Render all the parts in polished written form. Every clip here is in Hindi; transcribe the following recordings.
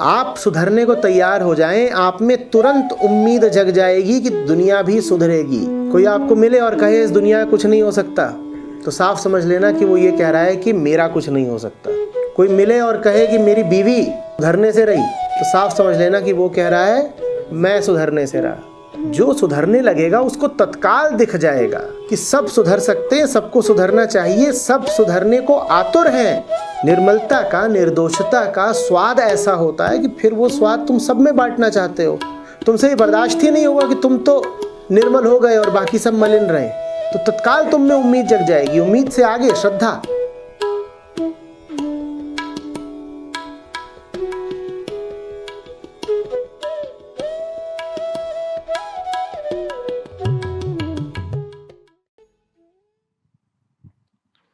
आप सुधरने को तैयार हो जाएं, आप में तुरंत उम्मीद जग जाएगी कि दुनिया भी सुधरेगी। कोई आपको मिले और कहे इस दुनिया में कुछ नहीं हो सकता, तो साफ समझ लेना कि वो ये कह रहा है कि मेरा कुछ नहीं हो सकता। कोई मिले और कहे कि मेरी बीवी सुधरने से रही, तो साफ समझ लेना कि वो कह रहा है मैं सुधरने से रहा। जो सुधरने लगेगा उसको तत्काल दिख जाएगा कि सब सुधर सकते हैं, सबको सुधरना चाहिए, सब सुधरने को आतुर हैं। निर्मलता का, निर्दोषता का स्वाद ऐसा होता है कि फिर वो स्वाद तुम सब में बांटना चाहते हो। तुमसे ये बर्दाश्त ही नहीं होगा कि तुम तो निर्मल हो गए और बाकी सब मलिन रहे। तो तत्काल तुम में उम्मीद जग जाएगी। उम्मीद से आगे श्रद्धा।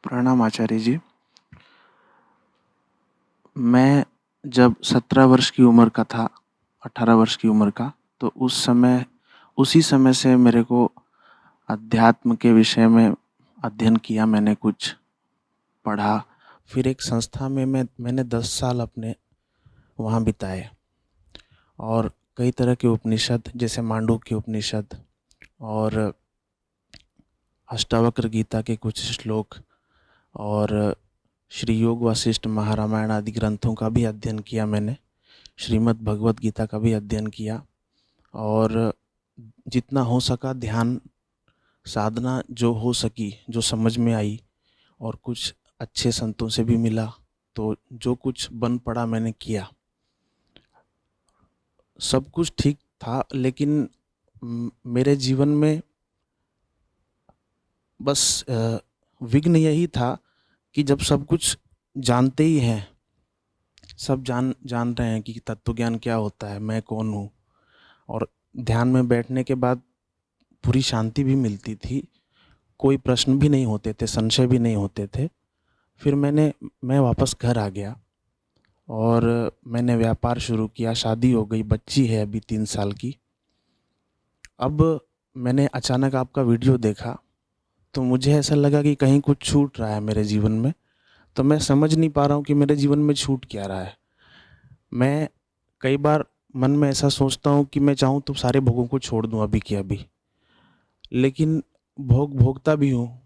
प्रणाम आचार्य जी। मैं जब 17 वर्ष की उम्र का था, 18 वर्ष की उम्र का, तो उसी समय से मेरे को अध्यात्म के विषय में अध्ययन किया। मैंने कुछ पढ़ा। फिर एक संस्था में मैंने 10 साल अपने वहाँ बिताए और कई तरह के उपनिषद जैसे मांडूक्य उपनिषद और अष्टावक्र गीता के कुछ श्लोक और श्री योग वशिष्ठ महारामायण आदि ग्रंथों का भी अध्ययन किया मैंने। श्रीमद् भगवत गीता का भी अध्ययन किया और जितना हो सका ध्यान साधना जो हो सकी, जो समझ में आई, और कुछ अच्छे संतों से भी मिला, तो जो कुछ बन पड़ा मैंने किया। सब कुछ ठीक था, लेकिन मेरे जीवन में बस विघ्न यही था कि जब सब कुछ जानते ही हैं, सब जान रहे हैं कि तत्व ज्ञान क्या होता है, मैं कौन हूँ, और ध्यान में बैठने के बाद पूरी शांति भी मिलती थी, कोई प्रश्न भी नहीं होते थे, संशय भी नहीं होते थे। फिर मैं वापस घर आ गया और मैंने व्यापार शुरू किया। शादी हो गई, बच्ची है अभी 3 साल की। अब मैंने अचानक आपका वीडियो देखा तो मुझे ऐसा लगा कि कहीं कुछ छूट रहा है मेरे जीवन में। तो मैं समझ नहीं पा रहा हूँ कि मेरे जीवन में छूट क्या रहा है। मैं कई बार मन में ऐसा सोचता हूँ कि मैं चाहूँ तो सारे भोगों को छोड़ दूँ अभी के अभी, लेकिन भोगता भी हूँ।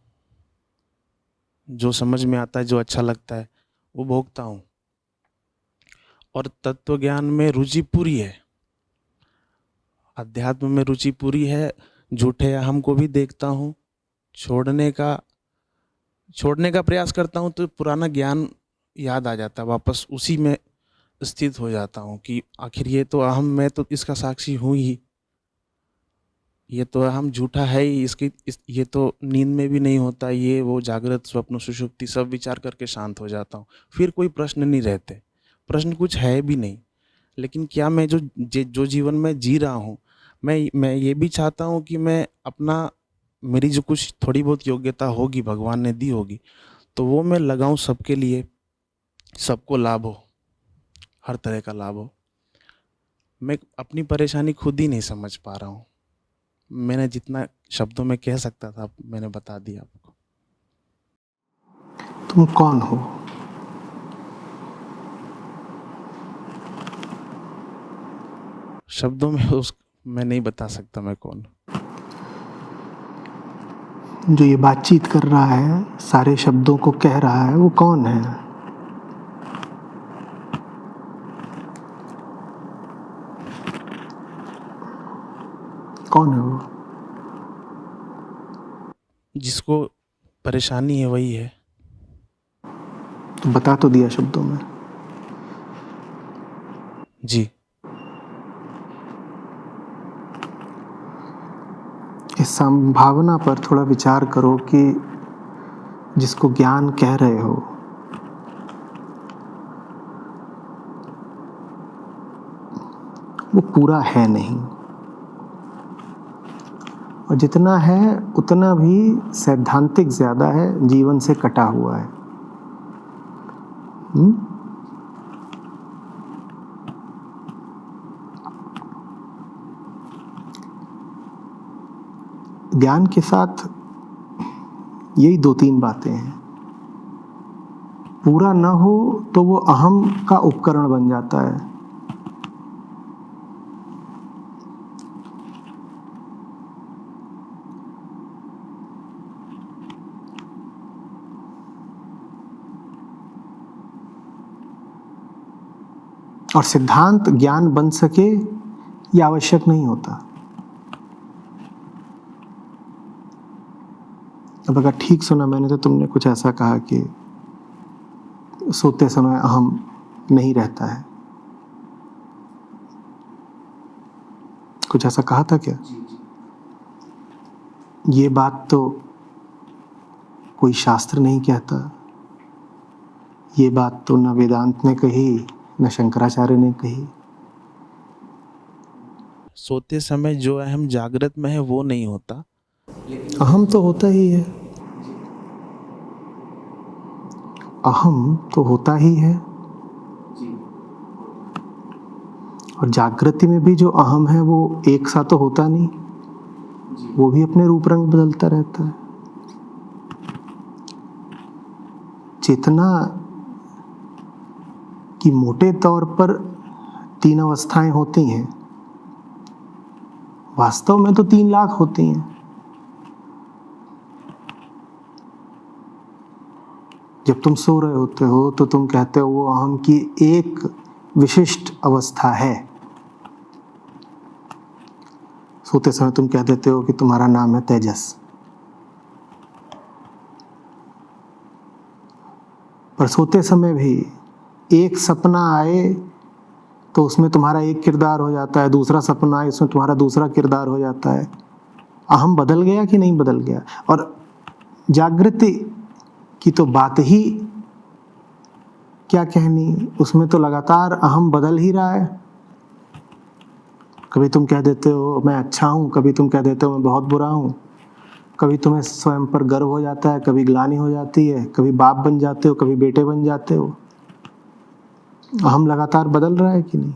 जो समझ में आता है, जो अच्छा लगता है, वो भोगता हूँ। और तत्व ज्ञान में रुचि पूरी है, अध्यात्म में रुचि पूरी है। झूठे अहम को भी देखता हूँ, छोड़ने का प्रयास करता हूँ तो पुराना ज्ञान याद आ जाता है, वापस उसी में स्थित हो जाता हूँ कि आखिर ये तो अहम, मैं तो इसका साक्षी हूँ ही, ये तो अहम झूठा है ही, ये तो नींद में भी नहीं होता, ये वो जागृत स्वप्न सुषुप्ति सब विचार करके शांत हो जाता हूँ। फिर कोई प्रश्न नहीं रहते, प्रश्न कुछ है भी नहीं। लेकिन क्या मैं जो जीवन में जी रहा हूँ, मैं ये भी चाहता हूँ कि मैं मेरी जो कुछ थोड़ी बहुत योग्यता होगी, भगवान ने दी होगी, तो वो मैं लगाऊं सबके लिए, सबको लाभ हो, हर तरह का लाभ हो। मैं अपनी परेशानी खुद ही नहीं समझ पा रहा हूँ। मैंने जितना शब्दों में कह सकता था मैंने बता दिया आपको। तुम कौन हो? शब्दों में मैं नहीं बता सकता मैं कौन। जो ये बातचीत कर रहा है, सारे शब्दों को कह रहा है, वो कौन है? कौन है वो? जिसको परेशानी है वही है। तो बता तो दिया शब्दों में। जी। इस संभावना पर थोड़ा विचार करो कि जिसको ज्ञान कह रहे हो, वो पूरा है नहीं, और जितना है उतना भी सैद्धांतिक ज्यादा है, जीवन से कटा हुआ है। ज्ञान के साथ यही 2-3 बातें हैं। पूरा न हो तो वो अहम का उपकरण बन जाता है, और सिद्धांत ज्ञान बन सके ये आवश्यक नहीं होता। अब अगर ठीक सुना मैंने तो तुमने कुछ ऐसा कहा कि सोते समय अहम नहीं रहता है, कुछ ऐसा कहा था क्या? ये बात तो कोई शास्त्र नहीं कहता, ये बात तो न वेदांत ने कही न शंकराचार्य ने कही। सोते समय जो अहम जागृत में है वो नहीं होता, अहम तो होता ही है, अहम तो होता ही है। और जागृति में भी जो अहम है वो एक सा तो होता नहीं, वो भी अपने रूप रंग बदलता रहता है। चेतना की मोटे तौर पर 3 अवस्थाएं होती हैं, वास्तव में तो 3 लाख होती हैं। जब तुम सो रहे होते हो तो तुम कहते हो वो अहम की एक विशिष्ट अवस्था है। सोते समय तुम कह देते हो कि तुम्हारा नाम है तेजस। पर सोते समय भी एक सपना आए तो उसमें तुम्हारा एक किरदार हो जाता है, दूसरा सपना आए उसमें तुम्हारा दूसरा किरदार हो जाता है। अहम बदल गया कि नहीं बदल गया? और जागृति की तो बात ही क्या कहनी, उसमें तो लगातार अहम बदल ही रहा है। कभी तुम कह देते हो मैं अच्छा हूँ, कभी तुम कह देते हो मैं बहुत बुरा हूँ, कभी तुम्हें स्वयं पर गर्व हो जाता है, कभी ग्लानि हो जाती है, कभी बाप बन जाते हो, कभी बेटे बन जाते हो। अहम लगातार बदल रहा है कि नहीं?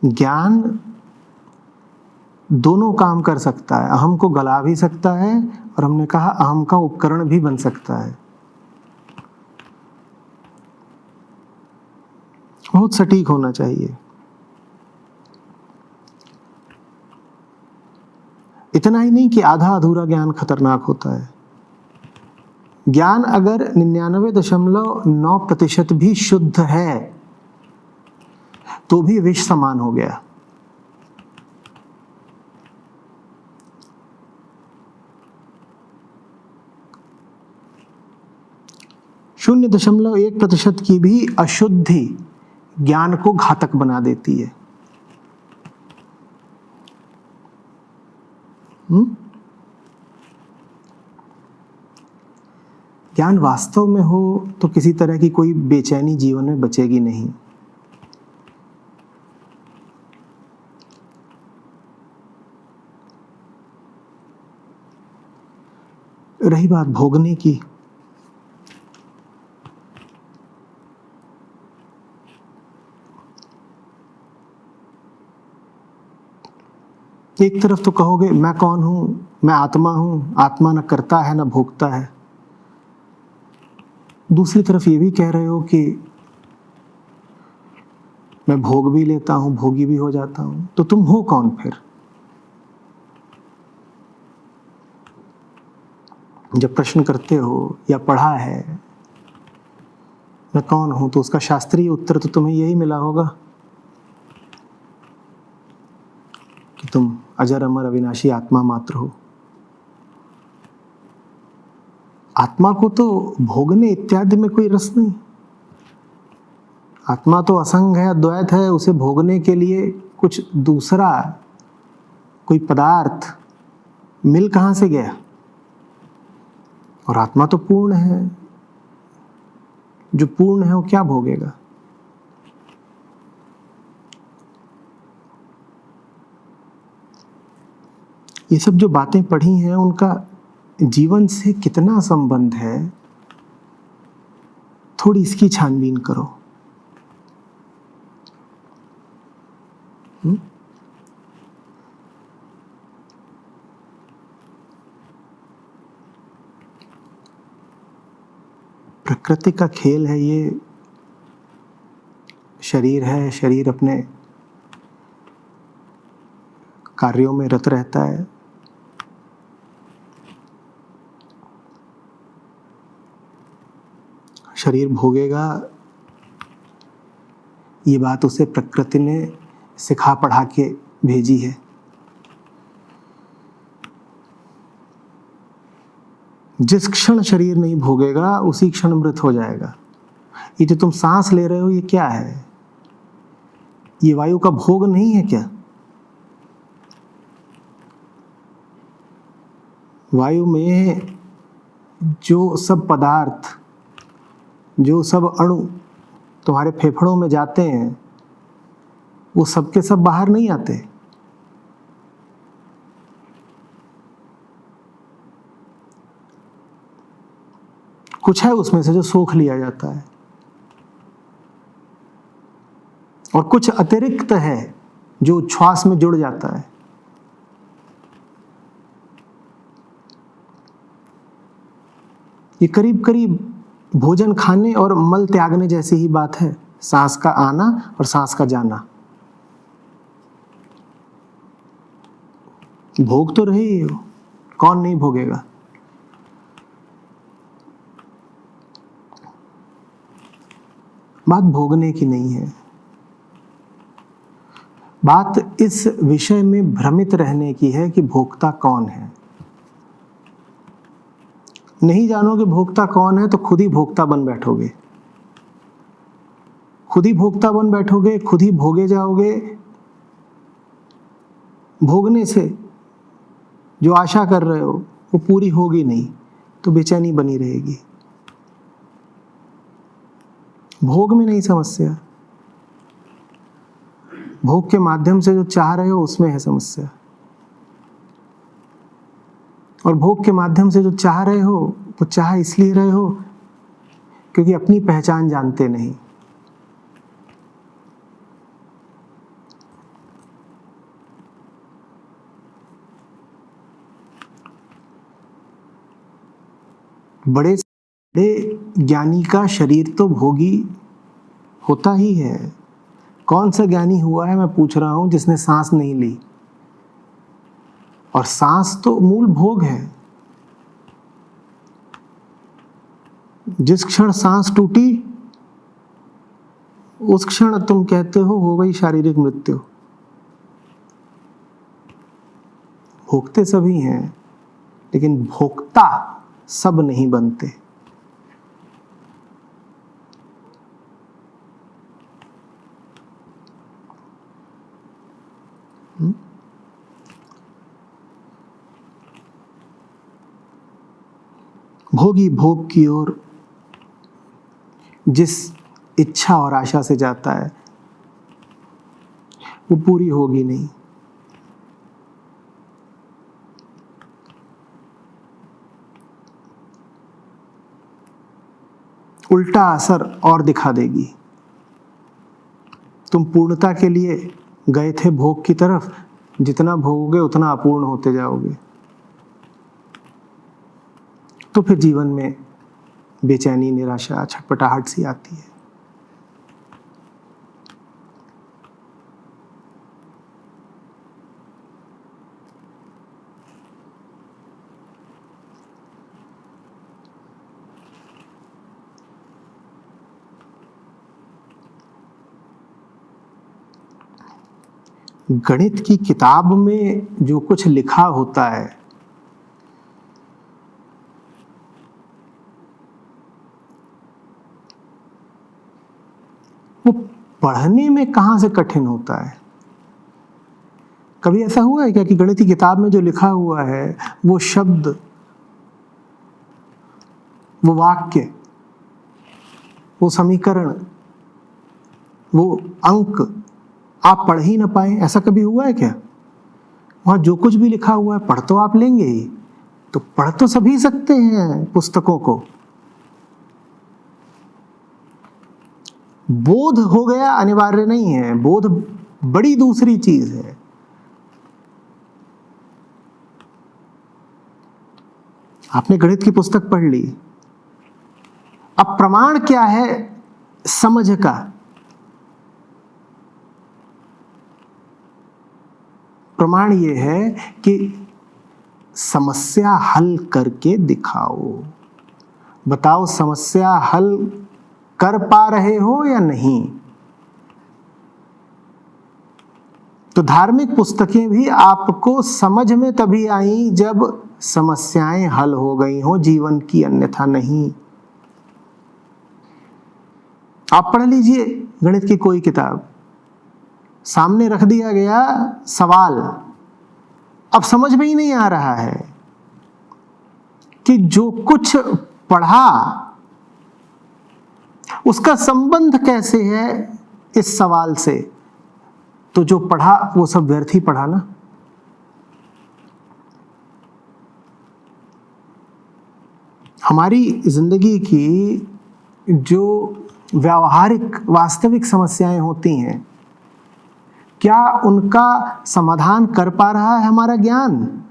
ज्ञान दोनों काम कर सकता है, अहम को गला भी सकता है और हमने कहा अहम का उपकरण भी बन सकता है। बहुत सटीक होना चाहिए। इतना ही नहीं कि आधा अधूरा ज्ञान खतरनाक होता है। ज्ञान अगर 99.9% भी शुद्ध है तो भी विष समान हो गया। शून्य 0.1% की भी अशुद्धि ज्ञान को घातक बना देती है। ज्ञान वास्तव में हो तो किसी तरह की कोई बेचैनी जीवन में बचेगी नहीं। रही बात भोगने की, एक तरफ तो कहोगे मैं कौन हूं, मैं आत्मा हूं, आत्मा न करता है न भोगता है। दूसरी तरफ ये भी कह रहे हो कि मैं भोग भी लेता हूं, भोगी भी हो जाता हूं। तो तुम हो कौन फिर? जब प्रश्न करते हो या पढ़ा है मैं कौन हूं तो उसका शास्त्रीय उत्तर तो तुम्हें यही मिला होगा कि तुम अजर अमर अविनाशी आत्मा मात्र हो। आत्मा को तो भोगने इत्यादि में कोई रस नहीं। आत्मा तो असंग है, अद्वैत है, उसे भोगने के लिए कुछ दूसरा कोई पदार्थ मिल कहां से गया? और आत्मा तो पूर्ण है, जो पूर्ण है वो क्या भोगेगा? ये सब जो बातें पढ़ी हैं उनका जीवन से कितना संबंध है, थोड़ी इसकी छानबीन करो। प्रकृति का खेल है ये। शरीर है, शरीर अपने कार्यों में रत रहता है। शरीर भोगेगा, ये बात उसे प्रकृति ने सिखा पढ़ा के भेजी है। जिस क्षण शरीर नहीं भोगेगा उसी क्षण मृत हो जाएगा। ये जो तुम सांस ले रहे हो ये क्या है? ये वायु का भोग नहीं है क्या? वायु में जो सब पदार्थ, जो सब अणु तुम्हारे फेफड़ों में जाते हैं वो सब के सब बाहर नहीं आते। कुछ है उसमें से जो सोख लिया जाता है और कुछ अतिरिक्त है जो उच्छ्वास में जुड़ जाता है। ये करीब करीब भोजन खाने और मल त्यागने जैसी ही बात है, सांस का आना और सांस का जाना। भोग तो रहे ही हो, कौन नहीं भोगेगा। बात भोगने की नहीं है, बात इस विषय में भ्रमित रहने की है कि भोक्ता कौन है। नहीं जानोगे भोक्ता कौन है तो खुद ही भोक्ता बन बैठोगे, खुद ही भोक्ता बन बैठोगे, खुद ही भोगे जाओगे। भोगने से जो आशा कर रहे हो वो पूरी होगी नहीं तो बेचैनी बनी रहेगी। भोग में नहीं समस्या, भोग के माध्यम से जो चाह रहे हो उसमें है समस्या। और भोग के माध्यम से जो चाह रहे हो वो चाह इसलिए रहे हो क्योंकि अपनी पहचान जानते नहीं। बड़े बड़े ज्ञानी का शरीर तो भोगी होता ही है। कौन सा ज्ञानी हुआ है मैं पूछ रहा हूं जिसने सांस नहीं ली? और सांस तो मूल भोग है। जिस क्षण सांस टूटी उस क्षण तुम कहते हो गई शारीरिक मृत्यु। भोगते सभी हैं लेकिन भोक्ता सब नहीं बनते। भोगी भोग की ओर जिस इच्छा और आशा से जाता है वो पूरी होगी नहीं। उल्टा असर और दिखा देगी। तुम पूर्णता के लिए गए थे भोग की तरफ, जितना भोगोगे उतना अपूर्ण होते जाओगे। तो फिर जीवन में बेचैनी, निराशा, छटपटाहट सी आती है। गणित की किताब में जो कुछ लिखा होता है वो पढ़ने में कहां से कठिन होता है? कभी ऐसा हुआ है क्या कि गणित की किताब में जो लिखा हुआ है वो शब्द, वो वाक्य, वो समीकरण, वो अंक आप पढ़ ही ना पाए? ऐसा कभी हुआ है क्या? वहां जो कुछ भी लिखा हुआ है पढ़ तो आप लेंगे ही, तो पढ़ तो सभी सकते हैं पुस्तकों को। बोध हो गया अनिवार्य नहीं है, बोध बड़ी दूसरी चीज है। आपने गणित की पुस्तक पढ़ ली, अब प्रमाण क्या है समझ का? प्रमाण ये है कि समस्या हल करके दिखाओ। बताओ समस्या हल कर पा रहे हो या नहीं। तो धार्मिक पुस्तकें भी आपको समझ में तभी आई जब समस्याएं हल हो गई हो जीवन की, अन्यथा नहीं। आप पढ़ लीजिए गणित की कोई किताब, सामने रख दिया गया सवाल, अब समझ में ही नहीं आ रहा है कि जो कुछ पढ़ा उसका संबंध कैसे है इस सवाल से, तो जो पढ़ा वो सब व्यर्थ ही पढ़ा ना। हमारी जिंदगी की जो व्यावहारिक वास्तविक समस्याएं होती हैं, क्या उनका समाधान कर पा रहा है हमारा ज्ञान?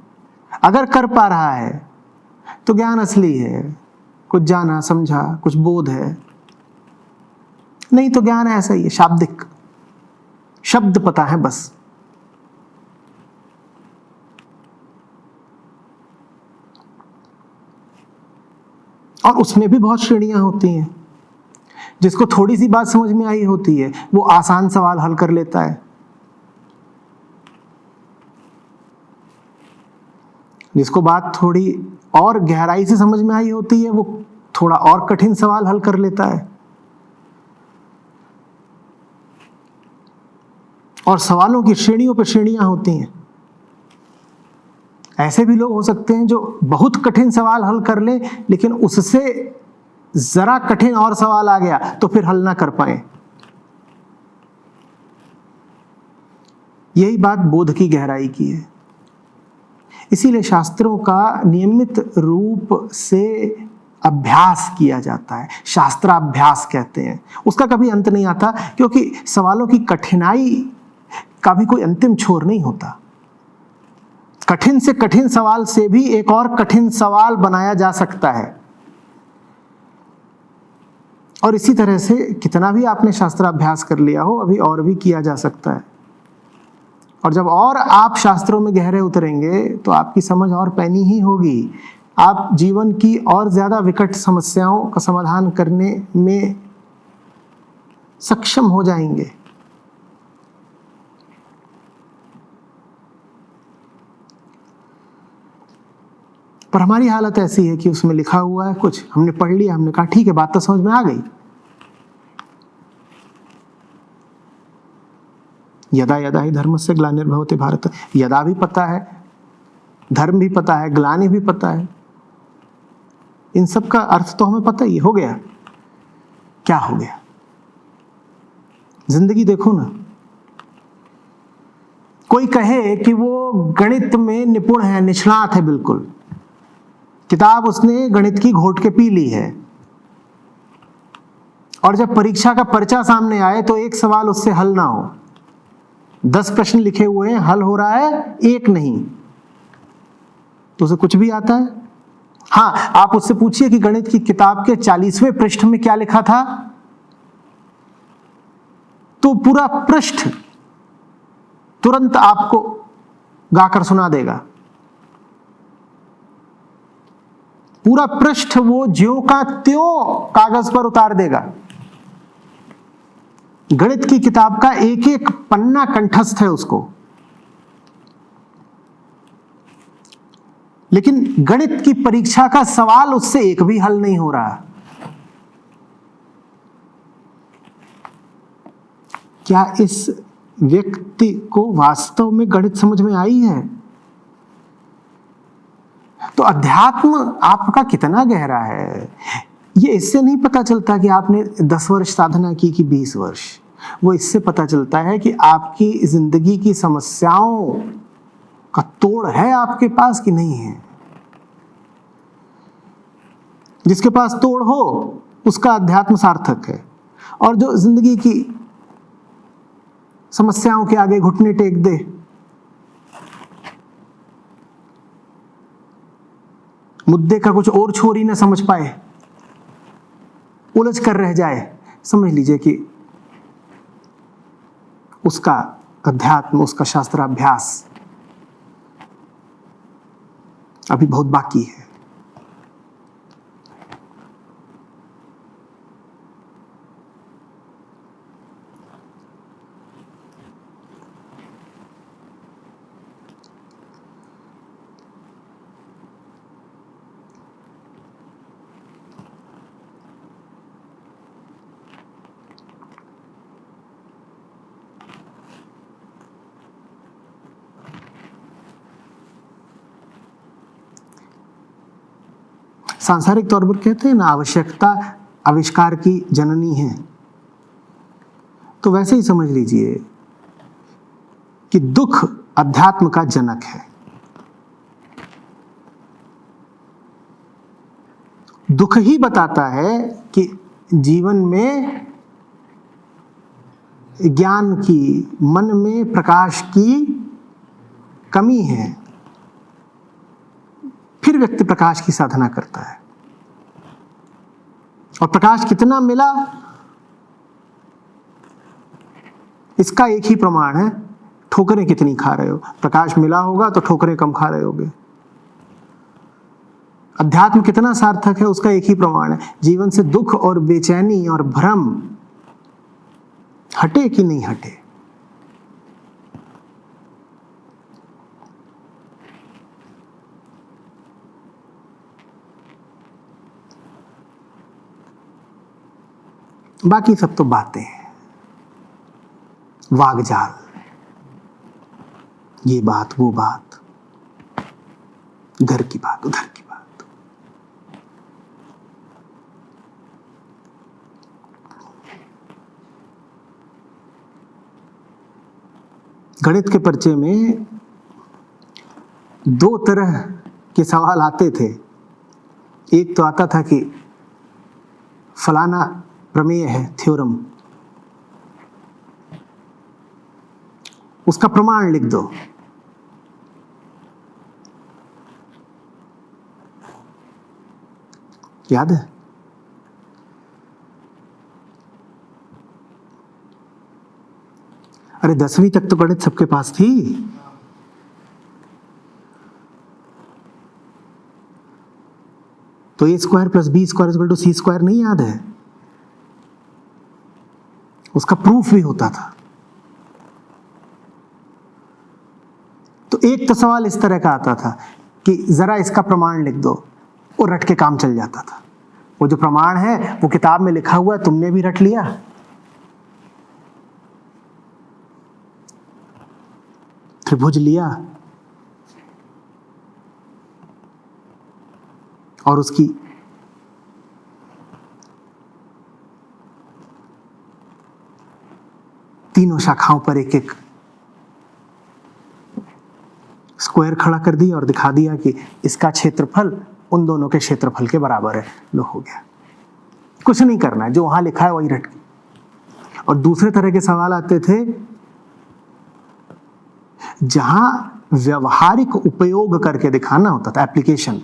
अगर कर पा रहा है तो ज्ञान असली है, कुछ जाना समझा, कुछ बोध है। नहीं तो ज्ञान ऐसा ही है, शाब्दिक, शब्द पता है बस। और उसमें भी बहुत श्रेणियां होती हैं। जिसको थोड़ी सी बात समझ में आई होती है वो आसान सवाल हल कर लेता है, जिसको बात थोड़ी और गहराई से समझ में आई होती है वो थोड़ा और कठिन सवाल हल कर लेता है। और सवालों की श्रेणियों पर श्रेणियां होती हैं। ऐसे भी लोग हो सकते हैं जो बहुत कठिन सवाल हल कर लें, लेकिन उससे जरा कठिन और सवाल आ गया तो फिर हल ना कर पाए। यही बात बोध की गहराई की है। इसीलिए शास्त्रों का नियमित रूप से अभ्यास किया जाता है, शास्त्राभ्यास कहते हैं। उसका कभी अंत नहीं आता, क्योंकि सवालों की कठिनाई का भी कोई अंतिम छोर नहीं होता। कठिन से कठिन सवाल से भी एक और कठिन सवाल बनाया जा सकता है। और इसी तरह से कितना भी आपने शास्त्राभ्यास कर लिया हो, अभी और भी किया जा सकता है। और जब और आप शास्त्रों में गहरे उतरेंगे तो आपकी समझ और पैनी ही होगी। आप जीवन की और ज्यादा विकट समस्याओं का समाधान करने में सक्षम हो जाएंगे। पर हमारी हालत ऐसी है कि उसमें लिखा हुआ है कुछ, हमने पढ़ लिया, हमने कहा ठीक है, बात तो समझ में आ गई। यदा यदा ही धर्मस्य ग्लानिर्भवति भारत, यदा भी पता है, धर्म भी पता है, ग्लानि भी पता है, इन सब का अर्थ तो हमें पता ही हो गया। क्या हो गया? जिंदगी देखो ना। कोई कहे कि वो गणित में निपुण है, निष्णात है, बिल्कुल, किताब उसने गणित की घोट के पी ली है, और जब परीक्षा का पर्चा सामने आए तो एक सवाल उससे हल ना हो, 10 प्रश्न लिखे हुए हैं, हल हो रहा है एक नहीं, तो उसे कुछ भी आता है। हाँ, आप उससे पूछिए कि गणित की किताब के 40वें पृष्ठ में क्या लिखा था, तो पूरा पृष्ठ तुरंत आपको गाकर सुना देगा। पूरा पृष्ठ वो ज्यों का त्यों कागज पर उतार देगा। गणित की किताब का एक एक पन्ना कंठस्थ है उसको। लेकिन गणित की परीक्षा का सवाल उससे एक भी हल नहीं हो रहा। क्या इस व्यक्ति को वास्तव में गणित समझ में आई है? तो अध्यात्म आपका कितना गहरा है, ये इससे नहीं पता चलता कि आपने 10 वर्ष साधना की कि 20 वर्ष। वो इससे पता चलता है कि आपकी जिंदगी की समस्याओं का तोड़ है आपके पास कि नहीं है। जिसके पास तोड़ हो उसका अध्यात्म सार्थक है, और जो जिंदगी की समस्याओं के आगे घुटने टेक दे, मुद्दे का कुछ और छोर ही ना समझ पाए, उलझ कर रह जाए, समझ लीजिए कि उसका अध्यात्म, उसका शास्त्राभ्यास अभी बहुत बाकी है। सांसारिक तौर पर कहते हैं ना, आवश्यकता आविष्कार की जननी है, तो वैसे ही समझ लीजिए कि दुख अध्यात्म का जनक है। दुख ही बताता है कि जीवन में ज्ञान की, मन में प्रकाश की कमी है, फिर व्यक्ति प्रकाश की साधना करता है। और प्रकाश कितना मिला, इसका एक ही प्रमाण है, ठोकरें कितनी खा रहे हो। प्रकाश मिला होगा तो ठोकरें कम खा रहे होगे। अध्यात्म कितना सार्थक है, उसका एक ही प्रमाण है, जीवन से दुख और बेचैनी और भ्रम हटे कि नहीं हटे। बाकी सब तो बातें हैं, वागजाल, ये बात वो बात, घर की बात उधर की बात। गणित के पर्चे में दो तरह के सवाल आते थे। एक तो आता था कि फलाना प्रमेय है, थ्योरम, उसका प्रमाण लिख दो। याद है? अरे 10वीं तक तो गणित सबके पास थी। तो a square plus B square equal to C square नहीं याद है? उसका प्रूफ भी होता था। तो एक तो सवाल इस तरह का आता था कि जरा इसका प्रमाण लिख दो, और रट के काम चल जाता था। वो जो प्रमाण है वो किताब में लिखा हुआ है, तुमने भी रट लिया, त्रिभुज लिया और उसकी तीनों शाखाओं पर एक एक स्क्वायर खड़ा कर दिया और दिखा दिया कि इसका क्षेत्रफल उन दोनों के क्षेत्रफल के बराबर है। लो, हो गया। कुछ नहीं करना है, जो वहां लिखा है वही रट। और दूसरे तरह के सवाल आते थे जहां व्यवहारिक उपयोग करके दिखाना होता था, एप्लीकेशन।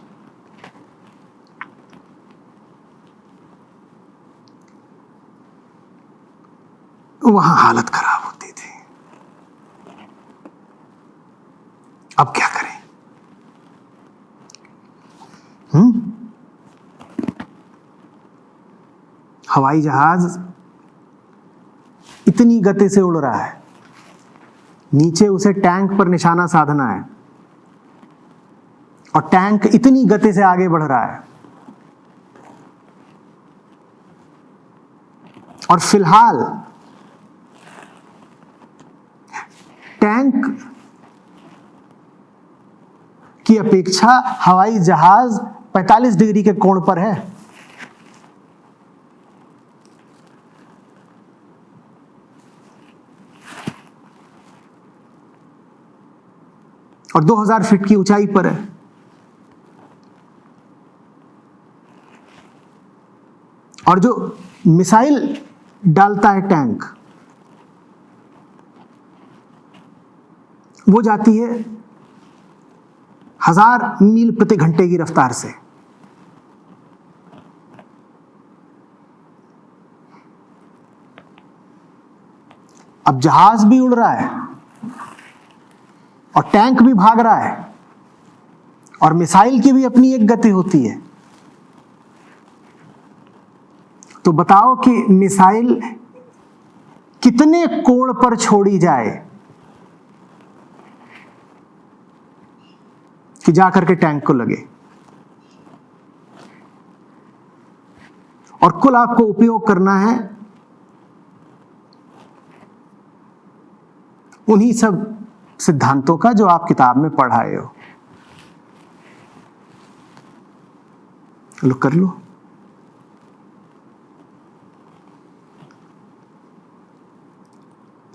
वहां हालत खराब होती थी। अब क्या करें? हवाई जहाज इतनी गति से उड़ रहा है, नीचे उसे टैंक पर निशाना साधना है, और टैंक इतनी गति से आगे बढ़ रहा है, और फिलहाल टैंक की अपेक्षा हवाई जहाज 45 डिग्री के कोण पर है। और 2000 फीट की ऊंचाई पर है। और जो मिसाइल डालता है टैंक, वो जाती है 1000 मील प्रति घंटे की रफ्तार से। अब जहाज भी उड़ रहा है और टैंक भी भाग रहा है, और मिसाइल की भी अपनी एक गति होती है। तो बताओ कि मिसाइल कितने कोण पर छोड़ी जाए कि जाकर के टैंक को लगे। और कुल आपको उपयोग करना है उन्हीं सब सिद्धांतों का जो आप किताब में पढ़ाए हो। चलो कर लो।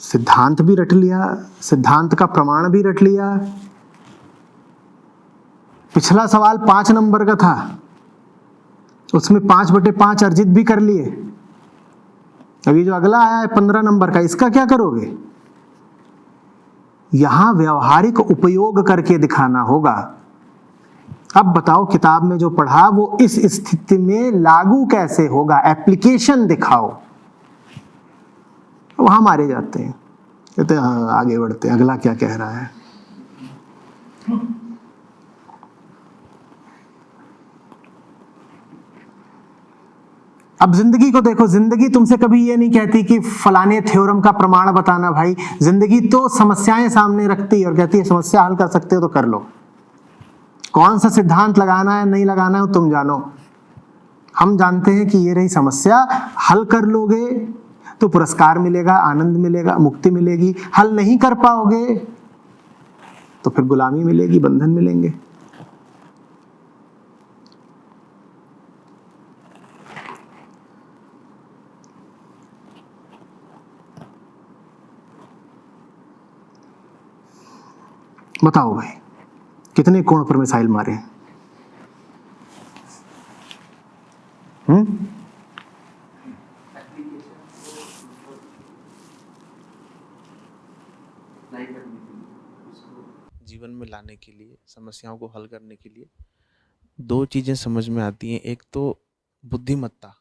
सिद्धांत भी रट लिया, सिद्धांत का प्रमाण भी रट लिया। पिछला सवाल 5 नंबर का था, उसमें 5/5 अर्जित भी कर लिए। अभी जो अगला आया है 15 नंबर का, इसका क्या करोगे? यहां व्यवहारिक उपयोग करके दिखाना होगा। अब बताओ, किताब में जो पढ़ा वो इस स्थिति में लागू कैसे होगा, एप्लीकेशन दिखाओ। वहां मारे जाते हैं, कहते हैं हाँ आगे बढ़ते हैं, अगला क्या कह रहा है। अब जिंदगी को देखो, जिंदगी तुमसे कभी ये नहीं कहती कि फलाने थ्योरम का प्रमाण बताना। भाई जिंदगी तो समस्याएं सामने रखती है और कहती है समस्या हल कर सकते हो तो कर लो। कौन सा सिद्धांत लगाना है नहीं लगाना है तुम जानो। हम जानते हैं कि ये रही समस्या, हल कर लोगे तो पुरस्कार मिलेगा, आनंद मिलेगा, मुक्ति मिलेगी। हल नहीं कर पाओगे तो फिर गुलामी मिलेगी, बंधन मिलेंगे। बताओ भाई, कितने कोण पर मिसाइल मारे हैं? जीवन में लाने के लिए, समस्याओं को हल करने के लिए 2 चीज़ें समझ में आती हैं। एक तो बुद्धिमत्ता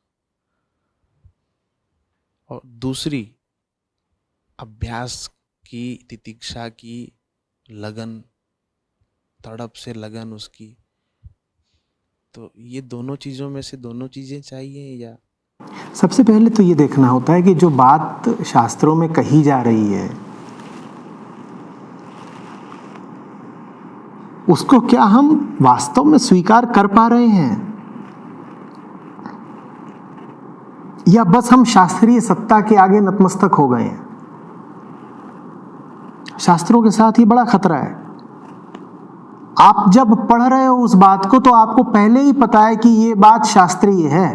और दूसरी अभ्यास की, तितिक्षा की, लगन, तड़प से लगन उसकी। तो ये दोनों चीज़ों में से दोनों चीज़ें चाहिए या? सबसे पहले तो ये देखना होता है कि जो बात शास्त्रों में कही जा रही है उसको क्या हम वास्तव में स्वीकार कर पा रहे हैं, या बस हम शास्त्रीय सत्ता के आगे नतमस्तक हो गए हैं। शास्त्रों के साथ ये बड़ा खतरा है। आप जब पढ़ रहे हो उस बात को तो आपको पहले ही पता है कि ये बात शास्त्रीय है,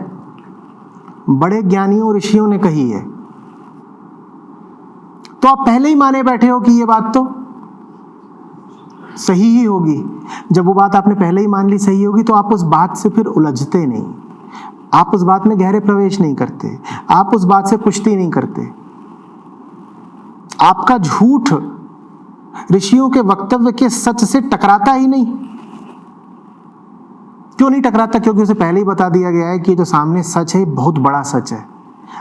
बड़े ज्ञानियों ऋषियों ने कही है, तो आप पहले ही माने बैठे हो कि ये बात तो सही ही होगी। जब वो बात आपने पहले ही मान ली सही होगी तो आप उस बात से फिर उलझते नहीं, आप उस बात में गहरे प्रवेश नहीं करते, आप उस बात से पुष्टि नहीं करते। आपका झूठ ऋषियों के वक्तव्य के सच से टकराता ही नहीं। क्यों नहीं टकराता? क्योंकि उसे पहले ही बता दिया गया है कि जो सामने सच है बहुत बड़ा सच है।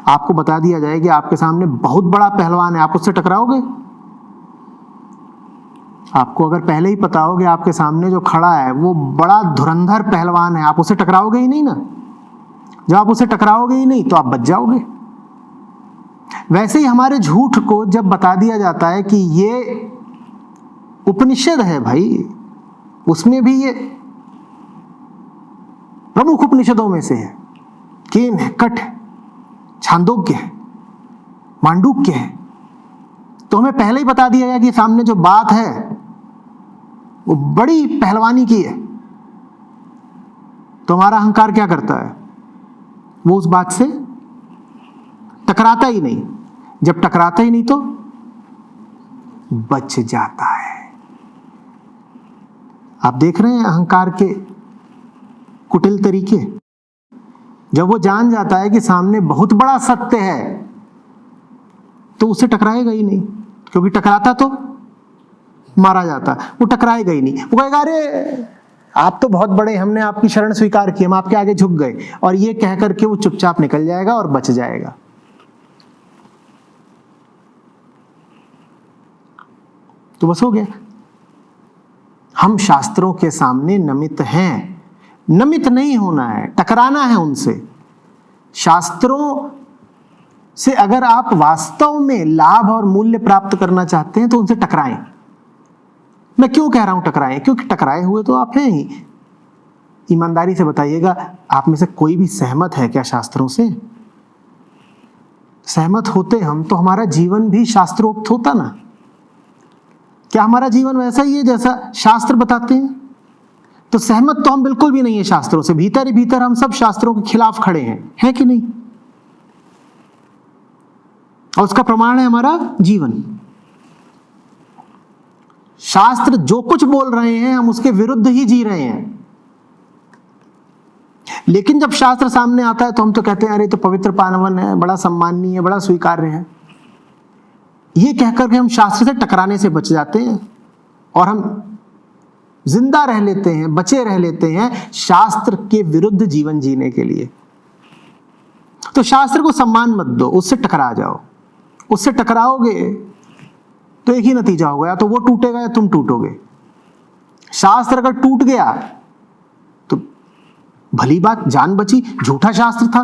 आपको बता दिया जाए कि आपके सामने बहुत बड़ा पहलवान है, आप उससे टकराओगे? आपको अगर पहले ही पता हो कि आपके सामने जो खड़ा है वो बड़ा धुरंधर पहलवान है, आप उससे टकराओगे ही नहीं ना। जब आप उससे टकराओगे ही नहीं तो आप बच जाओगे। वैसे ही हमारे झूठ को जब बता दिया जाता है कि ये उपनिषद है भाई, उसमें भी ये प्रमुख उपनिषदों में से है, केन है, कठ है, छांदोग्य है, मांडूक्य है, तो हमें पहले ही बता दिया गया कि सामने जो बात है वो बड़ी पहलवानी की है। तो हमारा अहंकार क्या करता है? वो उस बात से टकराता ही नहीं। जब टकराता ही नहीं तो बच जाता है। आप देख रहे हैं अहंकार के कुटिल तरीके। जब वो जान जाता है कि सामने बहुत बड़ा सत्य है तो उसे टकराएगा ही नहीं, क्योंकि टकराता तो मारा जाता। वो टकराएगा ही नहीं। वो कहेगा अरे आप तो बहुत बड़े, हमने आपकी शरण स्वीकार की, हम आपके आगे झुक गए, और ये कह करके वो चुपचाप निकल जाएगा और बच जाएगा। तो बस हो गया। हम शास्त्रों के सामने नमित हैं। नमित नहीं होना है, टकराना है उनसे। शास्त्रों से अगर आप वास्तव में लाभ और मूल्य प्राप्त करना चाहते हैं तो उनसे टकराएं। मैं क्यों कह रहा हूं टकराएं? क्योंकि टकराए हुए तो आप हैं ही। ईमानदारी से बताइएगा, आप में से कोई भी सहमत है क्या शास्त्रों से? सहमत होते हम तो हमारा जीवन भी शास्त्रोक्त होता ना। क्या हमारा जीवन वैसा ही है जैसा शास्त्र बताते हैं? तो सहमत तो हम बिल्कुल भी नहीं है शास्त्रों से, भीतर ही भीतर हम सब शास्त्रों के खिलाफ खड़े हैं, है कि नहीं? और उसका प्रमाण है हमारा जीवन। शास्त्र जो कुछ बोल रहे हैं हम उसके विरुद्ध ही जी रहे हैं। लेकिन जब शास्त्र सामने आता है तो हम तो कहते हैं अरे तो पवित्र पावन है, बड़ा सम्माननीय है, बड़ा स्वीकार्य है। ये कहकर के हम शास्त्र से टकराने से बच जाते हैं और हम जिंदा रह लेते हैं, बचे रह लेते हैं शास्त्र के विरुद्ध जीवन जीने के लिए। तो शास्त्र को सम्मान मत दो, उससे टकरा जाओ। उससे टकराओगे तो एक ही नतीजा होगा, या तो वो टूटेगा या तुम टूटोगे। शास्त्र अगर टूट गया तो भली बात, जान बची। झूठा शास्त्र था,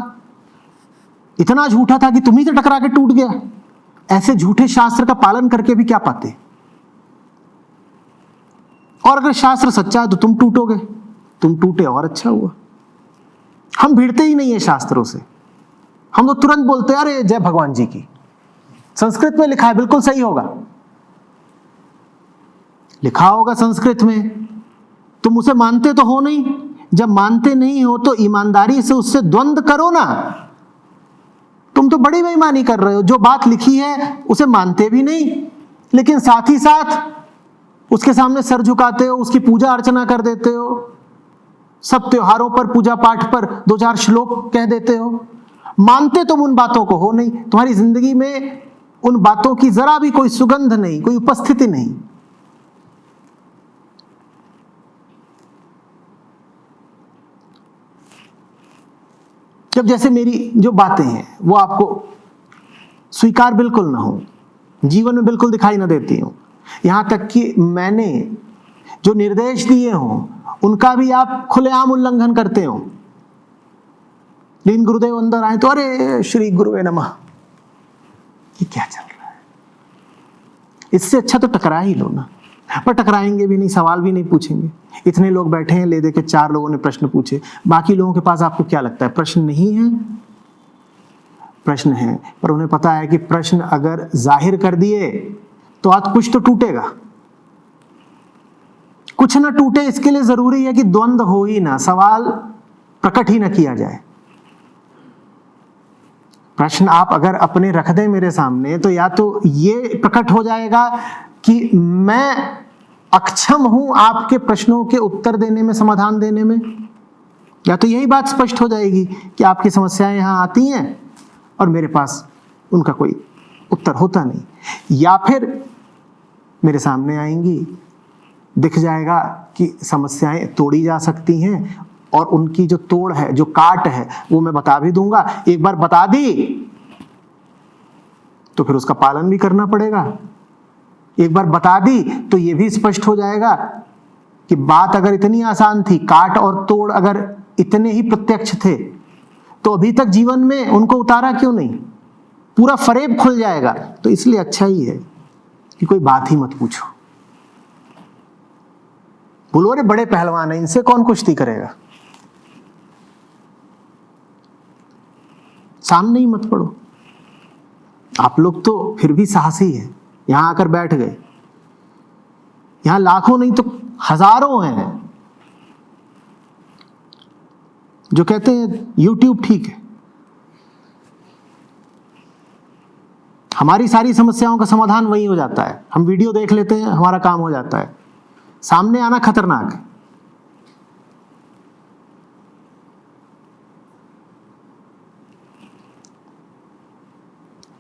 इतना झूठा था कि तुम ही से टकरा के टूट गया। ऐसे झूठे शास्त्र का पालन करके भी क्या पाते? और अगर शास्त्र सच्चा है तो तुम टूटोगे, तुम टूटे और अच्छा हुआ। हम भिड़ते ही नहीं है शास्त्रों से, हम तो तुरंत बोलते हैं अरे जय भगवान जी की। संस्कृत में लिखा है, बिल्कुल सही होगा, लिखा होगा संस्कृत में, तुम उसे मानते तो हो नहीं। जब मानते नहीं हो तो ईमानदारी से उससे द्वंद्व करो ना। तुम तो बड़ी बेईमानी कर रहे हो, जो बात लिखी है उसे मानते भी नहीं, लेकिन साथ ही साथ उसके सामने सर झुकाते हो, उसकी पूजा अर्चना कर देते हो, सब त्योहारों पर पूजा पाठ पर 2-4 श्लोक कह देते हो। मानते तुम उन बातों को हो नहीं, तुम्हारी जिंदगी में उन बातों की जरा भी कोई सुगंध नहीं, कोई उपस्थिति नहीं। जब जैसे मेरी जो बातें हैं वो आपको स्वीकार बिल्कुल ना हो, जीवन में बिल्कुल दिखाई ना देती हो, यहां तक कि मैंने जो निर्देश दिए हों उनका भी आप खुलेआम उल्लंघन करते हो, लेकिन गुरुदेव अंदर आए तो अरे श्री गुरुवे नमः, ये क्या चल रहा है? इससे अच्छा तो टकरा ही लो ना। पर टकराएंगे भी नहीं, सवाल भी नहीं पूछेंगे। इतने लोग बैठे हैं, ले दे के 4 लोगों ने प्रश्न पूछे, बाकी लोगों के पास आपको क्या लगता है प्रश्न नहीं है? प्रश्न है, पर उन्हें पता है कि प्रश्न अगर जाहिर कर दिए तो आज कुछ तो टूटेगा। कुछ ना टूटे इसके लिए जरूरी है कि द्वंद्व हो ही ना, सवाल प्रकट ही ना किया जाए। प्रश्न आप अगर अपने रख दें मेरे सामने तो या तो ये प्रकट हो जाएगा कि मैं अक्षम हूं आपके प्रश्नों के उत्तर देने में, समाधान देने में, या तो यही बात स्पष्ट हो जाएगी कि आपकी समस्याएं यहां आती हैं और मेरे पास उनका कोई उत्तर होता नहीं, या फिर मेरे सामने आएंगी, दिख जाएगा कि समस्याएं तोड़ी जा सकती हैं और उनकी जो तोड़ है, जो काट है, वो मैं बता भी दूंगा। एक बार बता दी तो फिर उसका पालन भी करना पड़ेगा। एक बार बता दी तो ये भी स्पष्ट हो जाएगा कि बात अगर इतनी आसान थी, काट और तोड़ अगर इतने ही प्रत्यक्ष थे, तो अभी तक जीवन में उनको उतारा क्यों नहीं? पूरा फरेब खुल जाएगा। तो इसलिए अच्छा ही है कि कोई बात ही मत पूछो। बोलो अरे बड़े पहलवान हैं, इनसे कौन कुश्ती करेगा? सामने ही मत पड़ो। आप लोग तो फिर भी साहसी हैं, यहां आकर बैठ गए। यहां लाखों नहीं तो हजारों हैं जो कहते हैं YouTube ठीक है, हमारी सारी समस्याओं का समाधान वही हो जाता है, हम वीडियो देख लेते हैं, हमारा काम हो जाता है। सामने आना खतरनाक है।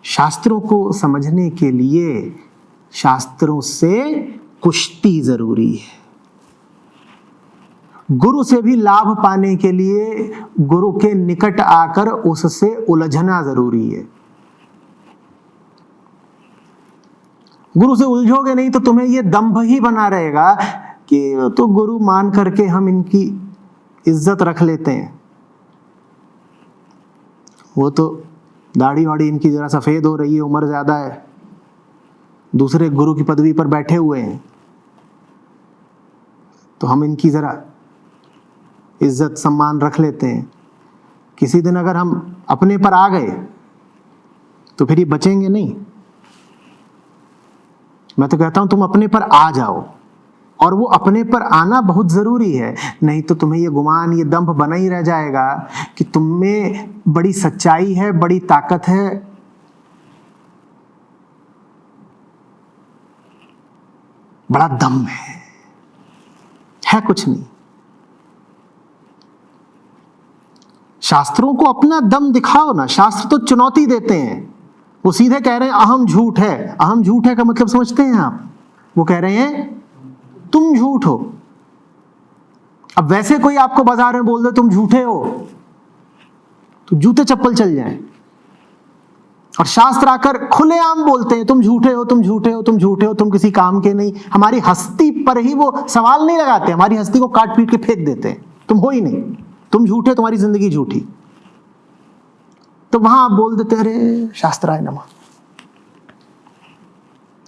शास्त्रों को समझने के लिए शास्त्रों से कुश्ती जरूरी है। गुरु से भी लाभ पाने के लिए गुरु के निकट आकर उससे उलझना जरूरी है। गुरु से उलझोगे नहीं तो तुम्हें यह दंभ ही बना रहेगा कि तो गुरु मान करके हम इनकी इज्जत रख लेते हैं, वो तो दाढ़ी वाड़ी इनकी जरा सफेद हो रही है, उम्र ज्यादा है, दूसरे गुरु की पदवी पर बैठे हुए हैं, तो हम इनकी जरा इज्जत सम्मान रख लेते हैं। किसी दिन अगर हम अपने पर आ गए तो फिर ये बचेंगे नहीं। मैं तो कहता हूं तुम अपने पर आ जाओ, और वो अपने पर आना बहुत जरूरी है, नहीं तो तुम्हें ये गुमान, ये दंभ बना ही रह जाएगा कि तुम में बड़ी सच्चाई है, बड़ी ताकत है। बड़ा दम है कुछ नहीं। शास्त्रों को अपना दम दिखाओ ना। शास्त्र तो चुनौती देते हैं, वो सीधे कह रहे हैं अहम झूठ है। अहम झूठ है का मतलब समझते हैं आप? वो कह रहे हैं तुम झूठ हो। अब वैसे कोई आपको बाजार में बोल दे तुम झूठे हो तो जूते चप्पल चल जाएं। और शास्त्र आकर खुलेआम बोलते हैं तुम झूठे हो, तुम झूठे हो, तुम झूठे हो, तुम किसी काम के नहीं। हमारी हस्ती पर ही वो सवाल नहीं लगाते, हमारी हस्ती को काट पीट के फेंक देते हैं, तुम हो ही नहीं, तुम झूठे, तुम्हारी जिंदगी झूठी। तो वहां आप बोल देते अरे शास्त्राय नमः।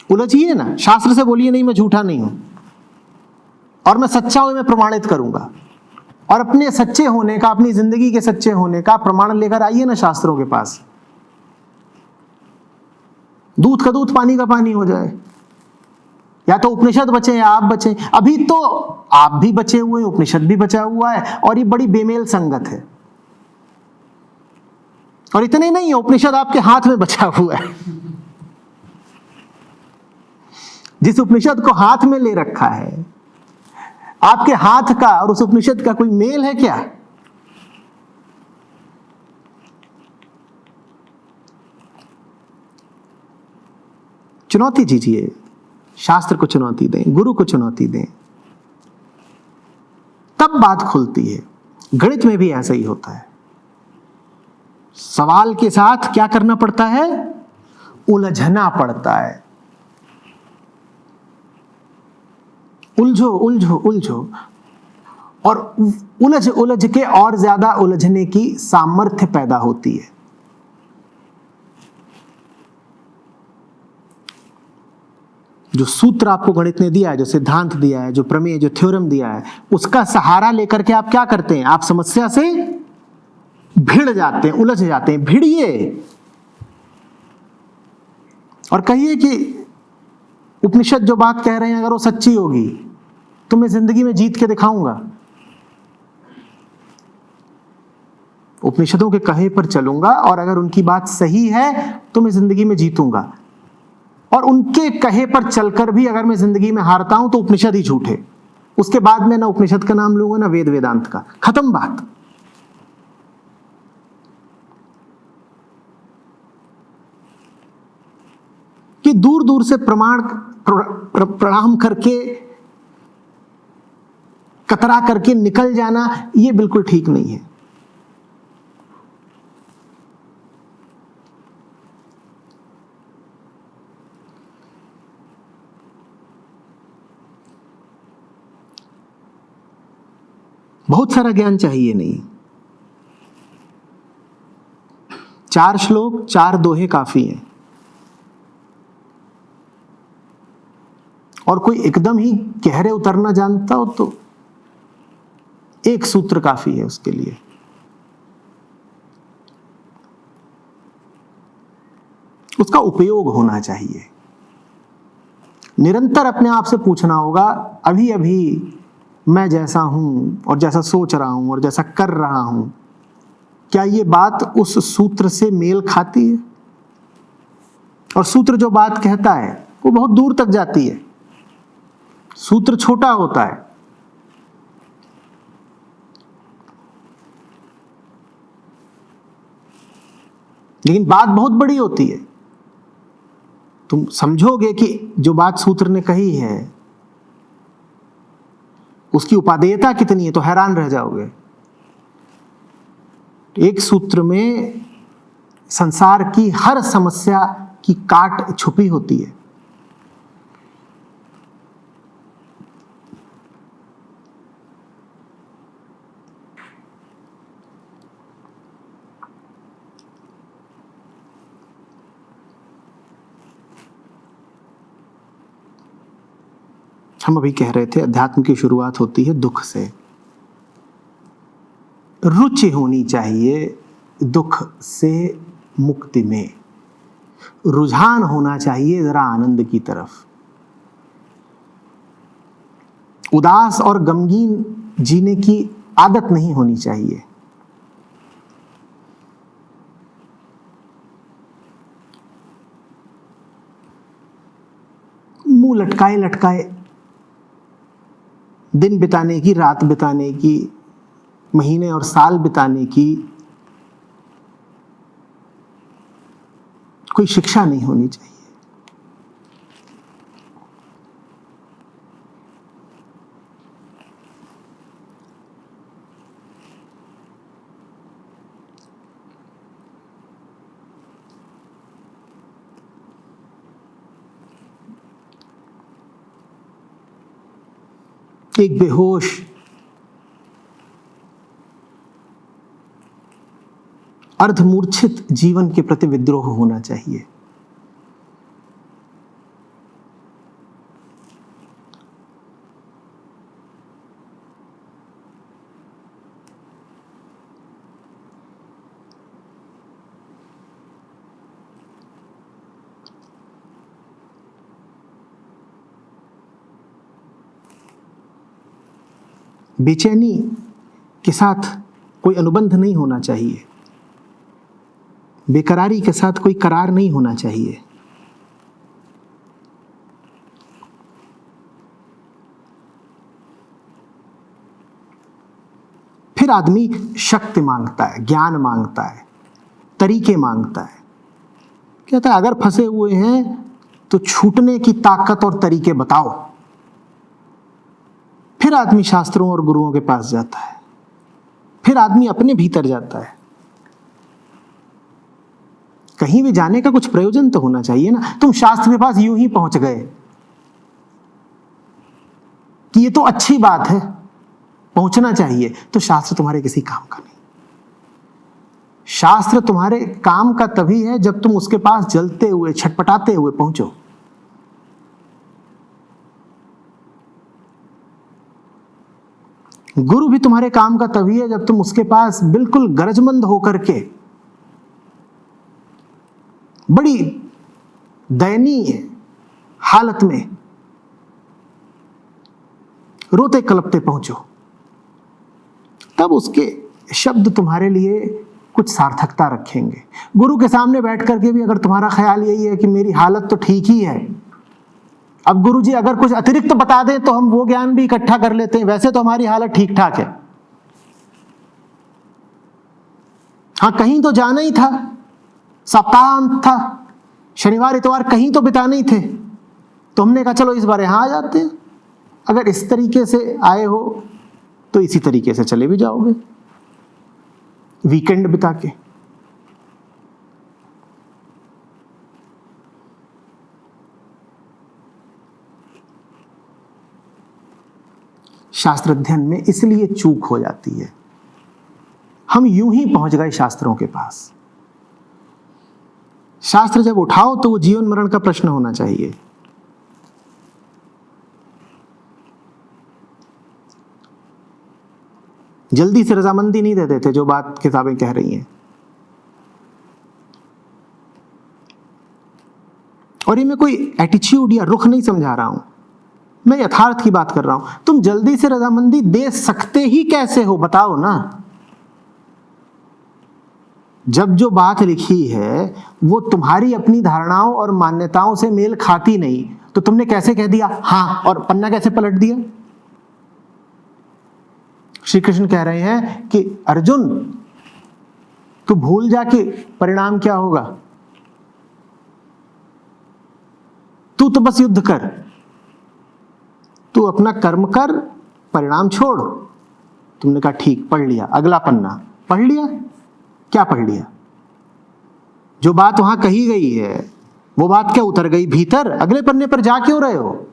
उलझिए ना, शास्त्र से बोलिए नहीं मैं झूठा नहीं हूं और मैं सच्चा हूं, मैं प्रमाणित करूंगा। और अपने सच्चे होने का, अपनी जिंदगी के सच्चे होने का प्रमाण लेकर आइए ना शास्त्रों के पास। दूध का दूध, पानी का पानी हो जाए। या तो उपनिषद बचे या आप बचे। अभी तो आप भी बचे हुए हैं, उपनिषद भी बचा हुआ है, और ये बड़ी बेमेल संगत है। और इतने नहीं है, उपनिषद आपके हाथ में बचा हुआ है। जिस उपनिषद को हाथ में ले रखा है, आपके हाथ का और उस उपनिषद का कोई मेल है क्या? चुनौती दीजिए, शास्त्र को चुनौती दें, गुरु को चुनौती दें, तब बात खुलती है। गणित में भी ऐसा ही होता है। सवाल के साथ क्या करना पड़ता है? उलझना पड़ता है। उलझो उलझो उलझो, और उलझ उलझ के और ज्यादा उलझने की सामर्थ्य पैदा होती है। जो सूत्र आपको गणित ने दिया है, जो सिद्धांत दिया है, जो प्रमेय, जो थ्योरम दिया है, उसका सहारा लेकर के आप क्या करते हैं? आप समस्या से भिड़ जाते हैं, उलझ जाते हैं। भिड़िए और कहिए कि उपनिषद जो बात कह रहे हैं अगर वो सच्ची होगी तो मैं जिंदगी में जीत के दिखाऊंगा। उपनिषदों के कहे पर चलूंगा और अगर उनकी बात सही है तो मैं जिंदगी में जीतूंगा। और उनके कहे पर चलकर भी अगर मैं जिंदगी में हारता हूं तो उपनिषद ही झूठे। उसके बाद मैं ना उपनिषद का नाम लूंगा ना वेद वेदांत का। खत्म बात। कि दूर दूर से प्रमाण प्रणाम करके, कतरा करके निकल जाना, यह बिल्कुल ठीक नहीं है। बहुत सारा ज्ञान चाहिए नहीं। 4 श्लोक 4 दोहे काफी हैं। और कोई एकदम ही गहरे उतरना जानता हो तो 1 सूत्र काफी है उसके लिए। उसका उपयोग होना चाहिए। निरंतर अपने आप से पूछना होगा, अभी अभी मैं जैसा हूं और जैसा सोच रहा हूं और जैसा कर रहा हूं, क्या ये बात उस सूत्र से मेल खाती है? और सूत्र जो बात कहता है वो बहुत दूर तक जाती है। सूत्र छोटा होता है, लेकिन बात बहुत बड़ी होती है। तुम समझोगे कि जो बात सूत्र ने कही है उसकी उपादेयता कितनी है तो हैरान रह जाओगे। एक सूत्र में संसार की हर समस्या की काट छुपी होती है। हम अभी कह रहे थे अध्यात्म की शुरुआत होती है दुख से। रुचि होनी चाहिए दुख से मुक्ति में। रुझान होना चाहिए जरा आनंद की तरफ। उदास और गमगीन जीने की आदत नहीं होनी चाहिए। मुंह लटकाए लटकाए दिन बिताने की, रात बिताने की, महीने और साल बिताने की कोई शिक्षा नहीं होनी चाहिए। एक बेहोश अर्धमूर्छित जीवन के प्रति विद्रोह होना चाहिए। बेचैनी के साथ कोई अनुबंध नहीं होना चाहिए। बेकरारी के साथ कोई करार नहीं होना चाहिए। फिर आदमी शक्ति मांगता है, ज्ञान मांगता है, तरीके मांगता है। कहता है अगर फंसे हुए हैं तो छूटने की ताकत और तरीके बताओ। फिर आदमी शास्त्रों और गुरुओं के पास जाता है। फिर आदमी अपने भीतर जाता है। कहीं भी जाने का कुछ प्रयोजन तो होना चाहिए ना। तुम शास्त्र के पास यूं ही पहुंच गए कि ये तो अच्छी बात है, पहुंचना चाहिए, तो शास्त्र तुम्हारे किसी काम का नहीं। शास्त्र तुम्हारे काम का तभी है जब तुम उसके पास जलते हुए, छटपटाते हुए पहुंचो। गुरु भी तुम्हारे काम का तभी है जब तुम उसके पास बिल्कुल गरजमंद होकर के, बड़ी दयनीय हालत में रोते कलपते पहुंचो। तब उसके शब्द तुम्हारे लिए कुछ सार्थकता रखेंगे। गुरु के सामने बैठ करके भी अगर तुम्हारा ख्याल यही है कि मेरी हालत तो ठीक ही है, अब गुरु जी अगर कुछ अतिरिक्त बता दें तो हम वो ज्ञान भी इकट्ठा कर लेते हैं, वैसे तो हमारी हालत ठीक ठाक है। हाँ, कहीं तो जाना ही था, सप्ताहांत था, शनिवार इतवार कहीं तो बिताने ही थे, तो हमने कहा चलो इस बार यहां आ जाते हैं। अगर इस तरीके से आए हो तो इसी तरीके से चले भी जाओगे वीकेंड बिता के। शास्त्र अध्ययन में इसलिए चूक हो जाती है। हम यूं ही पहुंच गए शास्त्रों के पास। शास्त्र जब उठाओ तो वो जीवन मरण का प्रश्न होना चाहिए। जल्दी से रजामंदी नहीं दे देते जो बात किताबें कह रही हैं। और ये मैं कोई एटीट्यूड या रुख नहीं समझा रहा हूं, मैं यथार्थ की बात कर रहा हूं। तुम जल्दी से रजामंदी दे सकते ही कैसे हो, बताओ ना। जब जो बात लिखी है वो तुम्हारी अपनी धारणाओं और मान्यताओं से मेल खाती नहीं, तो तुमने कैसे कह दिया हां और पन्ना कैसे पलट दिया? श्री कृष्ण कह रहे हैं कि अर्जुन, तू भूल जा कि परिणाम क्या होगा, तू तो बस युद्ध कर, तू अपना कर्म कर, परिणाम छोड़। तुमने कहा ठीक, पढ़ लिया, अगला पन्ना पढ़ लिया। क्या पढ़ लिया? जो बात वहां कही गई है वो बात क्या उतर गई भीतर? अगले पन्ने पर जा क्यों रहे हो?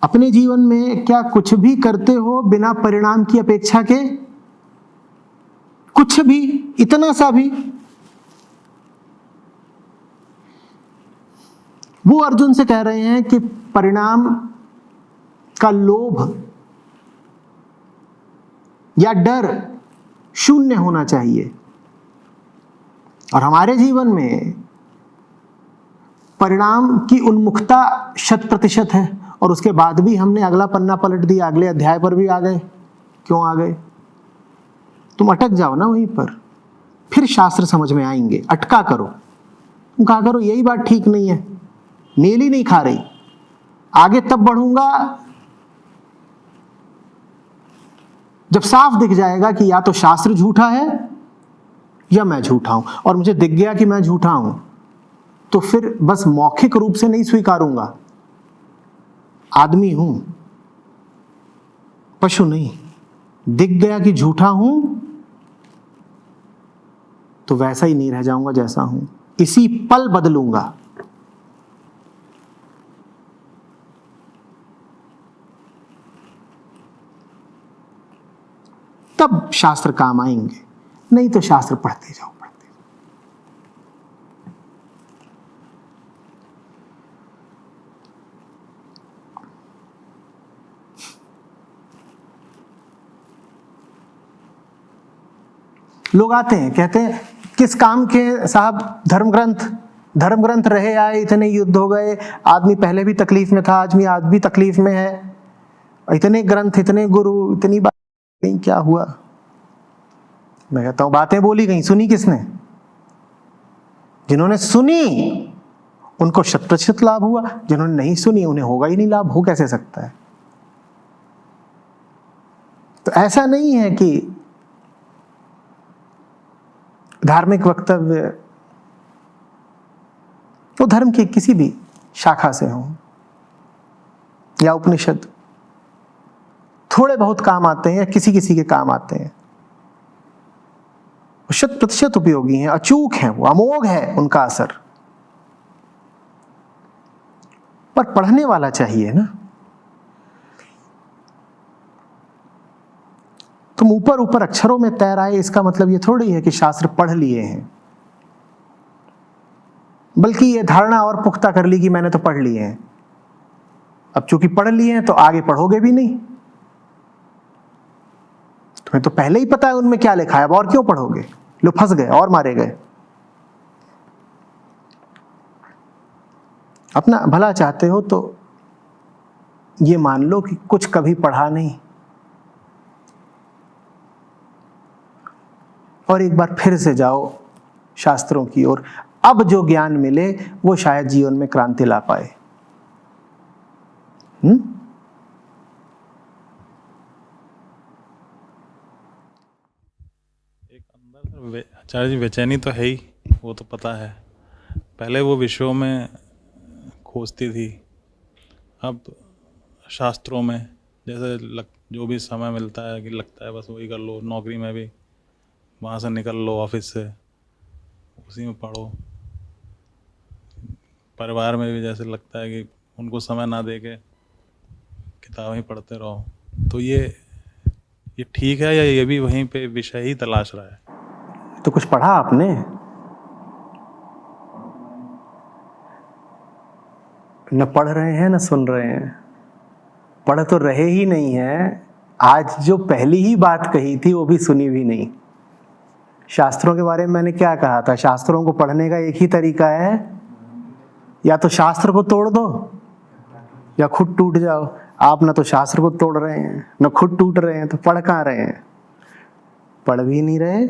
अपने जीवन में क्या कुछ भी करते हो बिना परिणाम की अपेक्षा के? कुछ भी, इतना सा भी? वो अर्जुन से कह रहे हैं कि परिणाम का लोभ या डर शून्य होना चाहिए। और हमारे जीवन में परिणाम की उन्मुखता 100% है और उसके बाद भी हमने अगला पन्ना पलट दिया, अगले अध्याय पर भी आ गए। क्यों आ गए? तुम अटक जाओ ना वहीं पर, फिर शास्त्र समझ में आएंगे। अटका करो, तुम कहा करो यही बात ठीक नहीं है, मेल ही नहीं खा रही, आगे तब बढ़ूंगा जब साफ दिख जाएगा कि या तो शास्त्र झूठा है या मैं झूठा हूं। और मुझे दिख गया कि मैं झूठा हूं तो फिर बस मौखिक रूप से नहीं स्वीकारूंगा, आदमी हूं, पशु नहीं। दिख गया कि झूठा हूं तो वैसा ही नहीं रह जाऊंगा जैसा हूं, इसी पल बदलूंगा। तब शास्त्र काम आएंगे, नहीं तो शास्त्र पढ़ते जाओ, पढ़ते जाओ। लोग आते हैं, कहते हैं किस काम के साहब? धर्म ग्रंथ रहे आए, इतने युद्ध हो गए, आदमी पहले भी तकलीफ में था, आज भी तकलीफ में है, इतने ग्रंथ, इतने गुरु, इतनी बात नहीं, क्या हुआ? मैं कहता हूं बातें बोली गई, सुनी किसने? जिन्होंने सुनी उनको 100% लाभ हुआ, जिन्होंने नहीं सुनी उन्हें होगा ही नहीं लाभ। हो कैसे सकता है? तो ऐसा नहीं है कि धार्मिक वक्तव्य वो धर्म की किसी भी शाखा से हो या उपनिषद थोड़े बहुत काम आते हैं या किसी किसी के काम आते हैं, 100% उपयोगी हैं, अचूक हैं, वो अमोघ है उनका असर। पर पढ़ने वाला चाहिए ना। तुम ऊपर ऊपर अक्षरों में तैर आए इसका मतलब ये थोड़ी है कि शास्त्र पढ़ लिए हैं, बल्कि ये धारणा और पुख्ता कर ली कि मैंने तो पढ़ लिए हैं। अब चूंकि पढ़ लिए हैं तो आगे पढ़ोगे भी नहीं, तुम्हें तो पहले ही पता है उनमें क्या लिखा है, अब और क्यों पढ़ोगे? लो फंस गए और मारे गए। अपना भला चाहते हो तो ये मान लो कि कुछ कभी पढ़ा नहीं, और एक बार फिर से जाओ शास्त्रों की ओर। अब जो ज्ञान मिले वो शायद जीवन में क्रांति ला पाए। आचार्य जी, बेचैनी तो है ही, वो तो पता है। पहले वो विषयों में खोजती थी, अब शास्त्रों में जैसे जो भी समय मिलता है कि लगता है बस वही कर लो। नौकरी में भी वहाँ से निकल लो, ऑफिस से, उसी में पढ़ो। परिवार में भी जैसे लगता है कि उनको समय ना दे के किताबें ही पढ़ते रहो। तो ये ठीक है या ये भी वहीं पे विषय ही तलाश रहा है? तो कुछ पढ़ा आपने? न पढ़ रहे हैं न सुन रहे हैं, पढ़ तो रहे ही नहीं है। आज जो पहली ही बात कही थी वो भी सुनी भी नहीं। शास्त्रों के बारे में मैंने क्या कहा था? शास्त्रों को पढ़ने का एक ही तरीका है, या तो शास्त्र को तोड़ दो या खुद टूट जाओ। आप न तो शास्त्र को तोड़ रहे हैं न खुद टूट रहे हैं, तो पढ़ कहाँ रहे हैं? पढ़ भी नहीं रहे,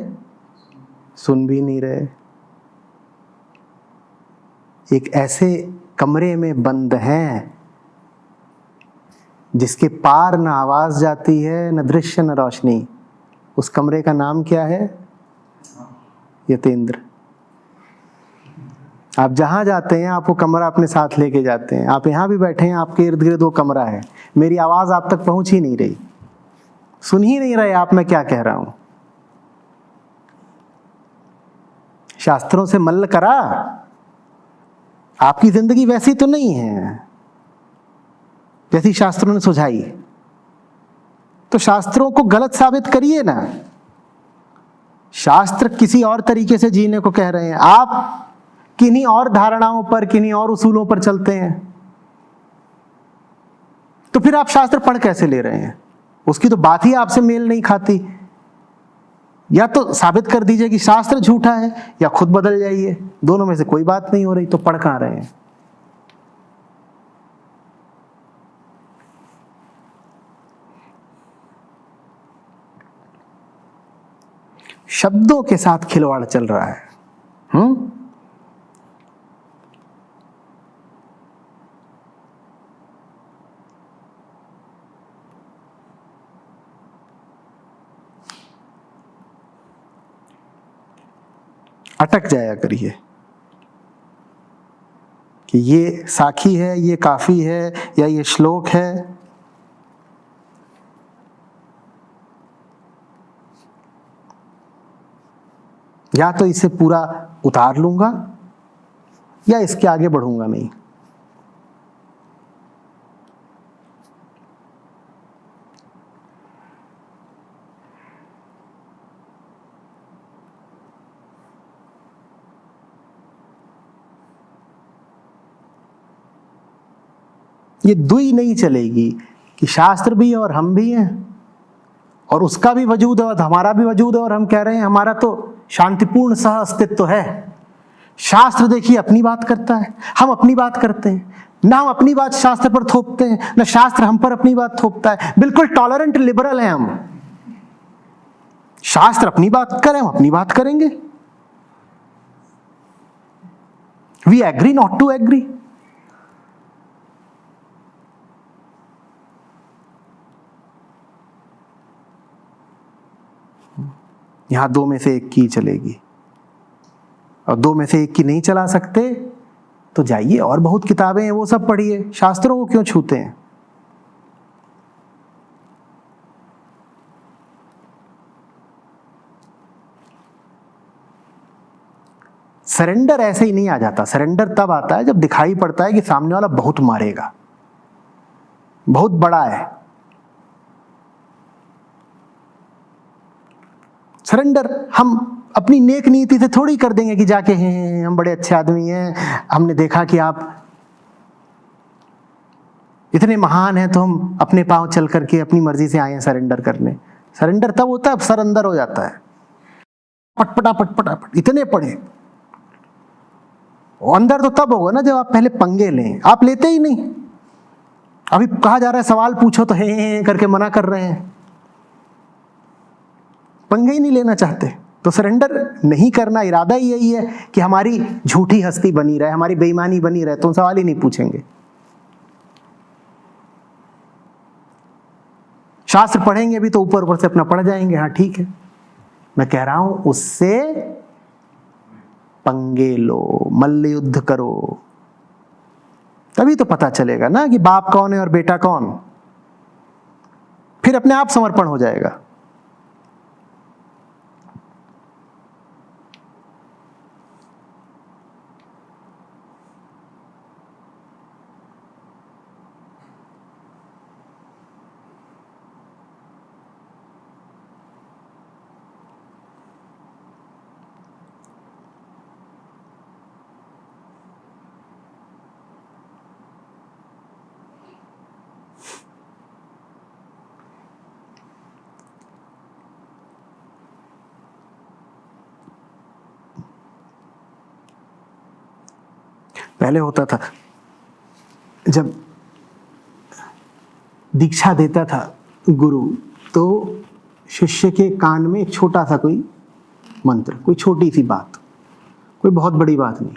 सुन भी नहीं रहे। एक ऐसे कमरे में बंद हैं जिसके पार न आवाज जाती है, न दृश्य न रोशनी। उस कमरे का नाम क्या है? यतेंद्र। आप जहां जाते हैं आप वो कमरा अपने साथ लेके जाते हैं। आप यहां भी बैठे हैं, आपके इर्द गिर्द वो कमरा है। मेरी आवाज आप तक पहुंच ही नहीं रही, सुन ही नहीं रहे आप मैं क्या कह रहा हूं। शास्त्रों से मल्ल करा, आपकी जिंदगी वैसी तो नहीं है जैसी शास्त्रों ने सुझाई। तो शास्त्रों को गलत साबित करिए ना। शास्त्र किसी और तरीके से जीने को कह रहे हैं, आप किन्हीं और धारणाओं पर, किन्हीं और उसूलों पर चलते हैं। तो फिर आप शास्त्र पढ़ कैसे ले रहे हैं? उसकी तो बात ही आपसे मेल नहीं खाती। या तो साबित कर दीजिए कि शास्त्र झूठा है, या खुद बदल जाइए। दोनों में से कोई बात नहीं हो रही, तो पढ़ कहां रहे हैं? शब्दों के साथ खिलवाड़ चल रहा है। अटक जाया करिए कि ये साखी है, ये काफी है, या ये श्लोक है। या तो इसे पूरा उतार लूंगा या इसके आगे बढ़ूंगा नहीं। ये दुई नहीं चलेगी कि शास्त्र भी है और हम भी हैं, और उसका भी वजूद है और हमारा भी वजूद है, और हम कह रहे हैं हमारा तो शांतिपूर्ण सह अस्तित्व है। शास्त्र देखिए अपनी बात करता है, हम अपनी बात करते हैं। ना हम अपनी बात शास्त्र पर थोपते हैं, ना शास्त्र हम पर अपनी बात थोपता है। बिल्कुल टॉलरेंट लिबरल हैं हम। शास्त्र अपनी बात करें, हम अपनी बात करेंगे। We agree not to agree. यहां दो में से एक की चलेगी, और दो में से एक की नहीं चला सकते तो जाइए और बहुत किताबें हैं वो सब पढ़िए। शास्त्रों को क्यों छूते हैं? सरेंडर ऐसे ही नहीं आ जाता। सरेंडर तब आता है जब दिखाई पड़ता है कि सामने वाला बहुत मारेगा, बहुत बड़ा है। सरेंडर हम अपनी नेक नीति से थोड़ी कर देंगे कि जाके हैं हम बड़े अच्छे आदमी हैं, हमने देखा कि आप इतने महान हैं तो हम अपने पांव चल करके अपनी मर्जी से आए हैं सरेंडर करने। सरेंडर तब होता है अब सर अंदर हो जाता है। पटपटा पटपटा पट इतने पड़े। अंदर तो तब होगा ना जब आप पहले पंगे लें। आप लेते ही नहीं। अभी कहा जा रहा है सवाल पूछो तो हे करके मना कर रहे हैं। पंगे ही नहीं लेना चाहते। तो सरेंडर नहीं करना इरादा ही यही है कि हमारी झूठी हस्ती बनी रहे, हमारी बेईमानी बनी रहे, तो सवाल ही नहीं पूछेंगे। शास्त्र पढ़ेंगे भी तो ऊपर ऊपर से अपना पढ़ जाएंगे, हाँ ठीक है। मैं कह रहा हूं उससे पंगे लो, मल्ल युद्ध करो, तभी तो पता चलेगा ना कि बाप कौन है और बेटा कौन। फिर अपने आप समर्पण हो जाएगा। पहले होता था जब दीक्षा देता था गुरु, तो शिष्य के कान में एक छोटा सा कोई मंत्र, कोई छोटी सी बात, कोई बहुत बड़ी बात नहीं,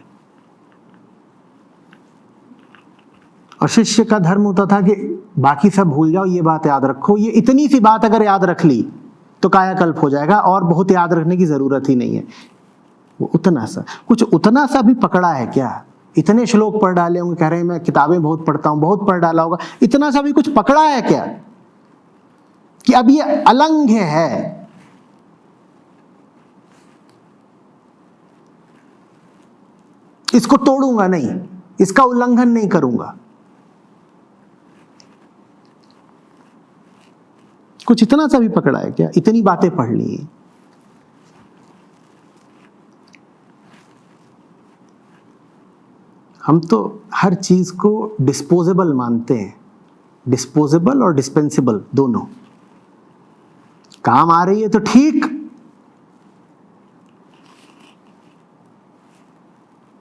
और शिष्य का धर्म होता था कि बाकी सब भूल जाओ, ये बात याद रखो। ये इतनी सी बात अगर याद रख ली तो कायाकल्प हो जाएगा, और बहुत याद रखने की जरूरत ही नहीं है। वो उतना सा, कुछ उतना सा भी पकड़ा है क्या? इतने श्लोक पढ़ डाले होंगे, कह रहे हैं मैं किताबें बहुत पढ़ता हूं, बहुत पढ़ डाला होगा, इतना सा भी कुछ पकड़ा है क्या कि अब ये अलंघ्य है? इसको तोड़ूंगा नहीं, इसका उल्लंघन नहीं करूंगा। कुछ इतना सा भी पकड़ा है क्या? इतनी बातें पढ़ ली। हम तो हर चीज को डिस्पोजेबल मानते हैं। डिस्पोजेबल और डिस्पेंसेबल दोनों। काम आ रही है तो ठीक।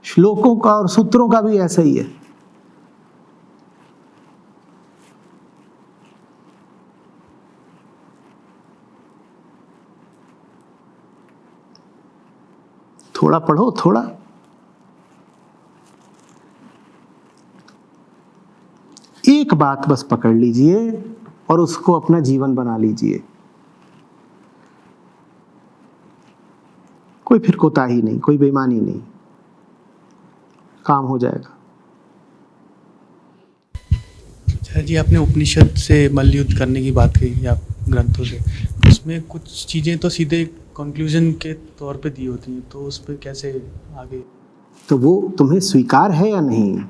श्लोकों का और सूत्रों का भी ऐसा ही है। थोड़ा पढ़ो, थोड़ा। एक बात बस पकड़ लीजिए और उसको अपना जीवन बना लीजिए। कोई फिर कोताही नहीं, कोई बेईमानी नहीं, काम हो जाएगा। अच्छा जी, आपने उपनिषद से मल्लयुद्ध करने की बात कही या ग्रंथों से, उसमें कुछ चीज़ें तो सीधे कंक्लूजन के तौर पे दी होती हैं, तो उस पर कैसे आगे? तो वो तुम्हें स्वीकार है या नहीं?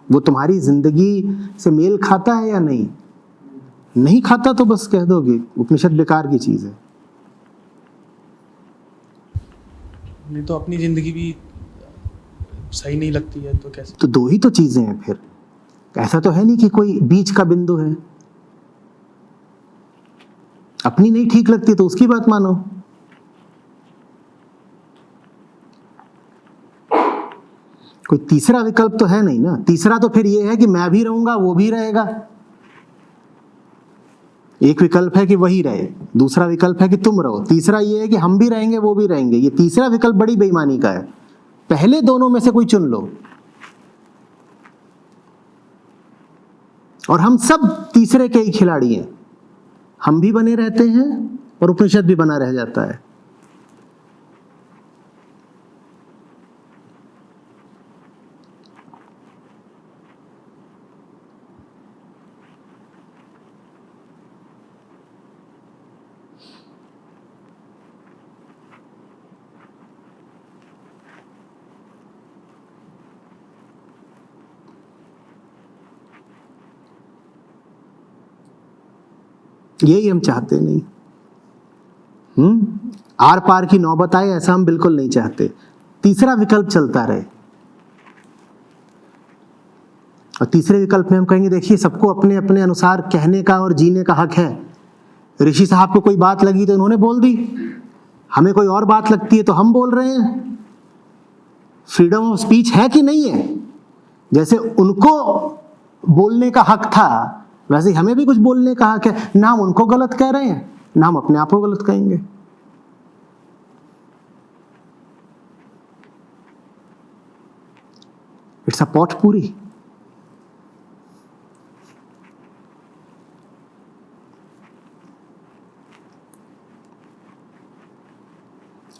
वो तुम्हारी जिंदगी से मेल खाता है या नहीं? नहीं खाता तो बस कह दोगे उपनिषद बेकार की चीज है। नहीं तो अपनी ज़िंदगी भी सही नहीं लगती है तो कैसे? तो दो ही तो चीजें हैं फिर, ऐसा तो है नहीं कि कोई बीच का बिंदु है। अपनी नहीं ठीक लगती तो उसकी बात मानो। कोई तीसरा विकल्प तो है नहीं ना। तीसरा तो फिर ये है कि मैं भी रहूंगा, वो भी रहेगा। एक विकल्प है कि वही रहे, दूसरा विकल्प है कि तुम रहो, तीसरा ये है कि हम भी रहेंगे वो भी रहेंगे। ये तीसरा विकल्प बड़ी बेईमानी का है। पहले दोनों में से कोई चुन लो। और हम सब तीसरे के ही खिलाड़ी हैं। हम भी बने रहते हैं और उपनिषद भी बना रह जाता है। यही हम चाहते नहीं। आर पार की नौबत आए ऐसा हम बिल्कुल नहीं चाहते। तीसरा विकल्प चलता रहे। और तीसरे विकल्प में हम कहेंगे देखिए सबको अपने अपने अनुसार कहने का और जीने का हक है। ऋषि साहब को कोई बात लगी तो उन्होंने बोल दी, हमें कोई और बात लगती है तो हम बोल रहे हैं। फ्रीडम ऑफ स्पीच है कि नहीं है? जैसे उनको बोलने का हक था वैसे हमें भी कुछ बोलने का हक है। ना हम उनको गलत कह रहे हैं ना हम अपने आप को गलत कहेंगे। It's a potpourri.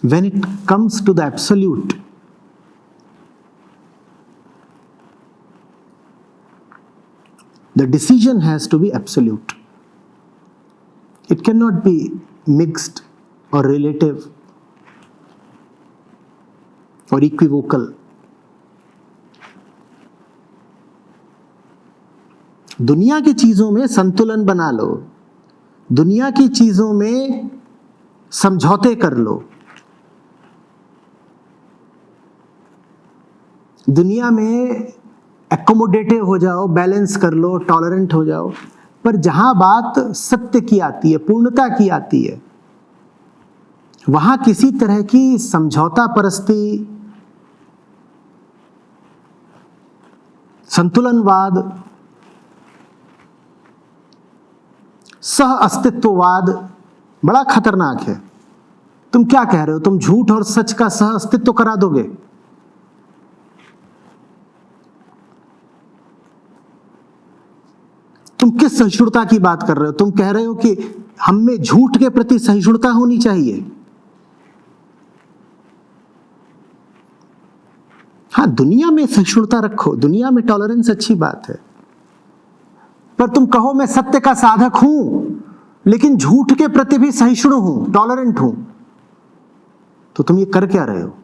When it comes to the absolute, the decision has to be absolute. It cannot be mixed or relative or equivocal. दुनिया की चीजों में संतुलन बना लो, दुनिया की चीजों में समझौते कर लो, दुनिया में एकोमोडेटिव हो जाओ, बैलेंस कर लो, टॉलरेंट हो जाओ। पर जहां बात सत्य की आती है, पूर्णता की आती है, वहां किसी तरह की समझौता परस्ती, संतुलनवाद, सह अस्तित्ववाद बड़ा खतरनाक है। तुम क्या कह रहे हो? तुम झूठ और सच का सह अस्तित्व करा दोगे? तुम किस सहिष्णुता की बात कर रहे हो? तुम कह रहे हो कि हम में झूठ के प्रति सहिष्णुता होनी चाहिए। हाँ, दुनिया में सहिष्णुता रखो, दुनिया में टॉलरेंस अच्छी बात है। पर तुम कहो मैं सत्य का साधक हूं लेकिन झूठ के प्रति भी सहिष्णु हूं, टॉलरेंट हूं, तो तुम ये कर क्या रहे हो?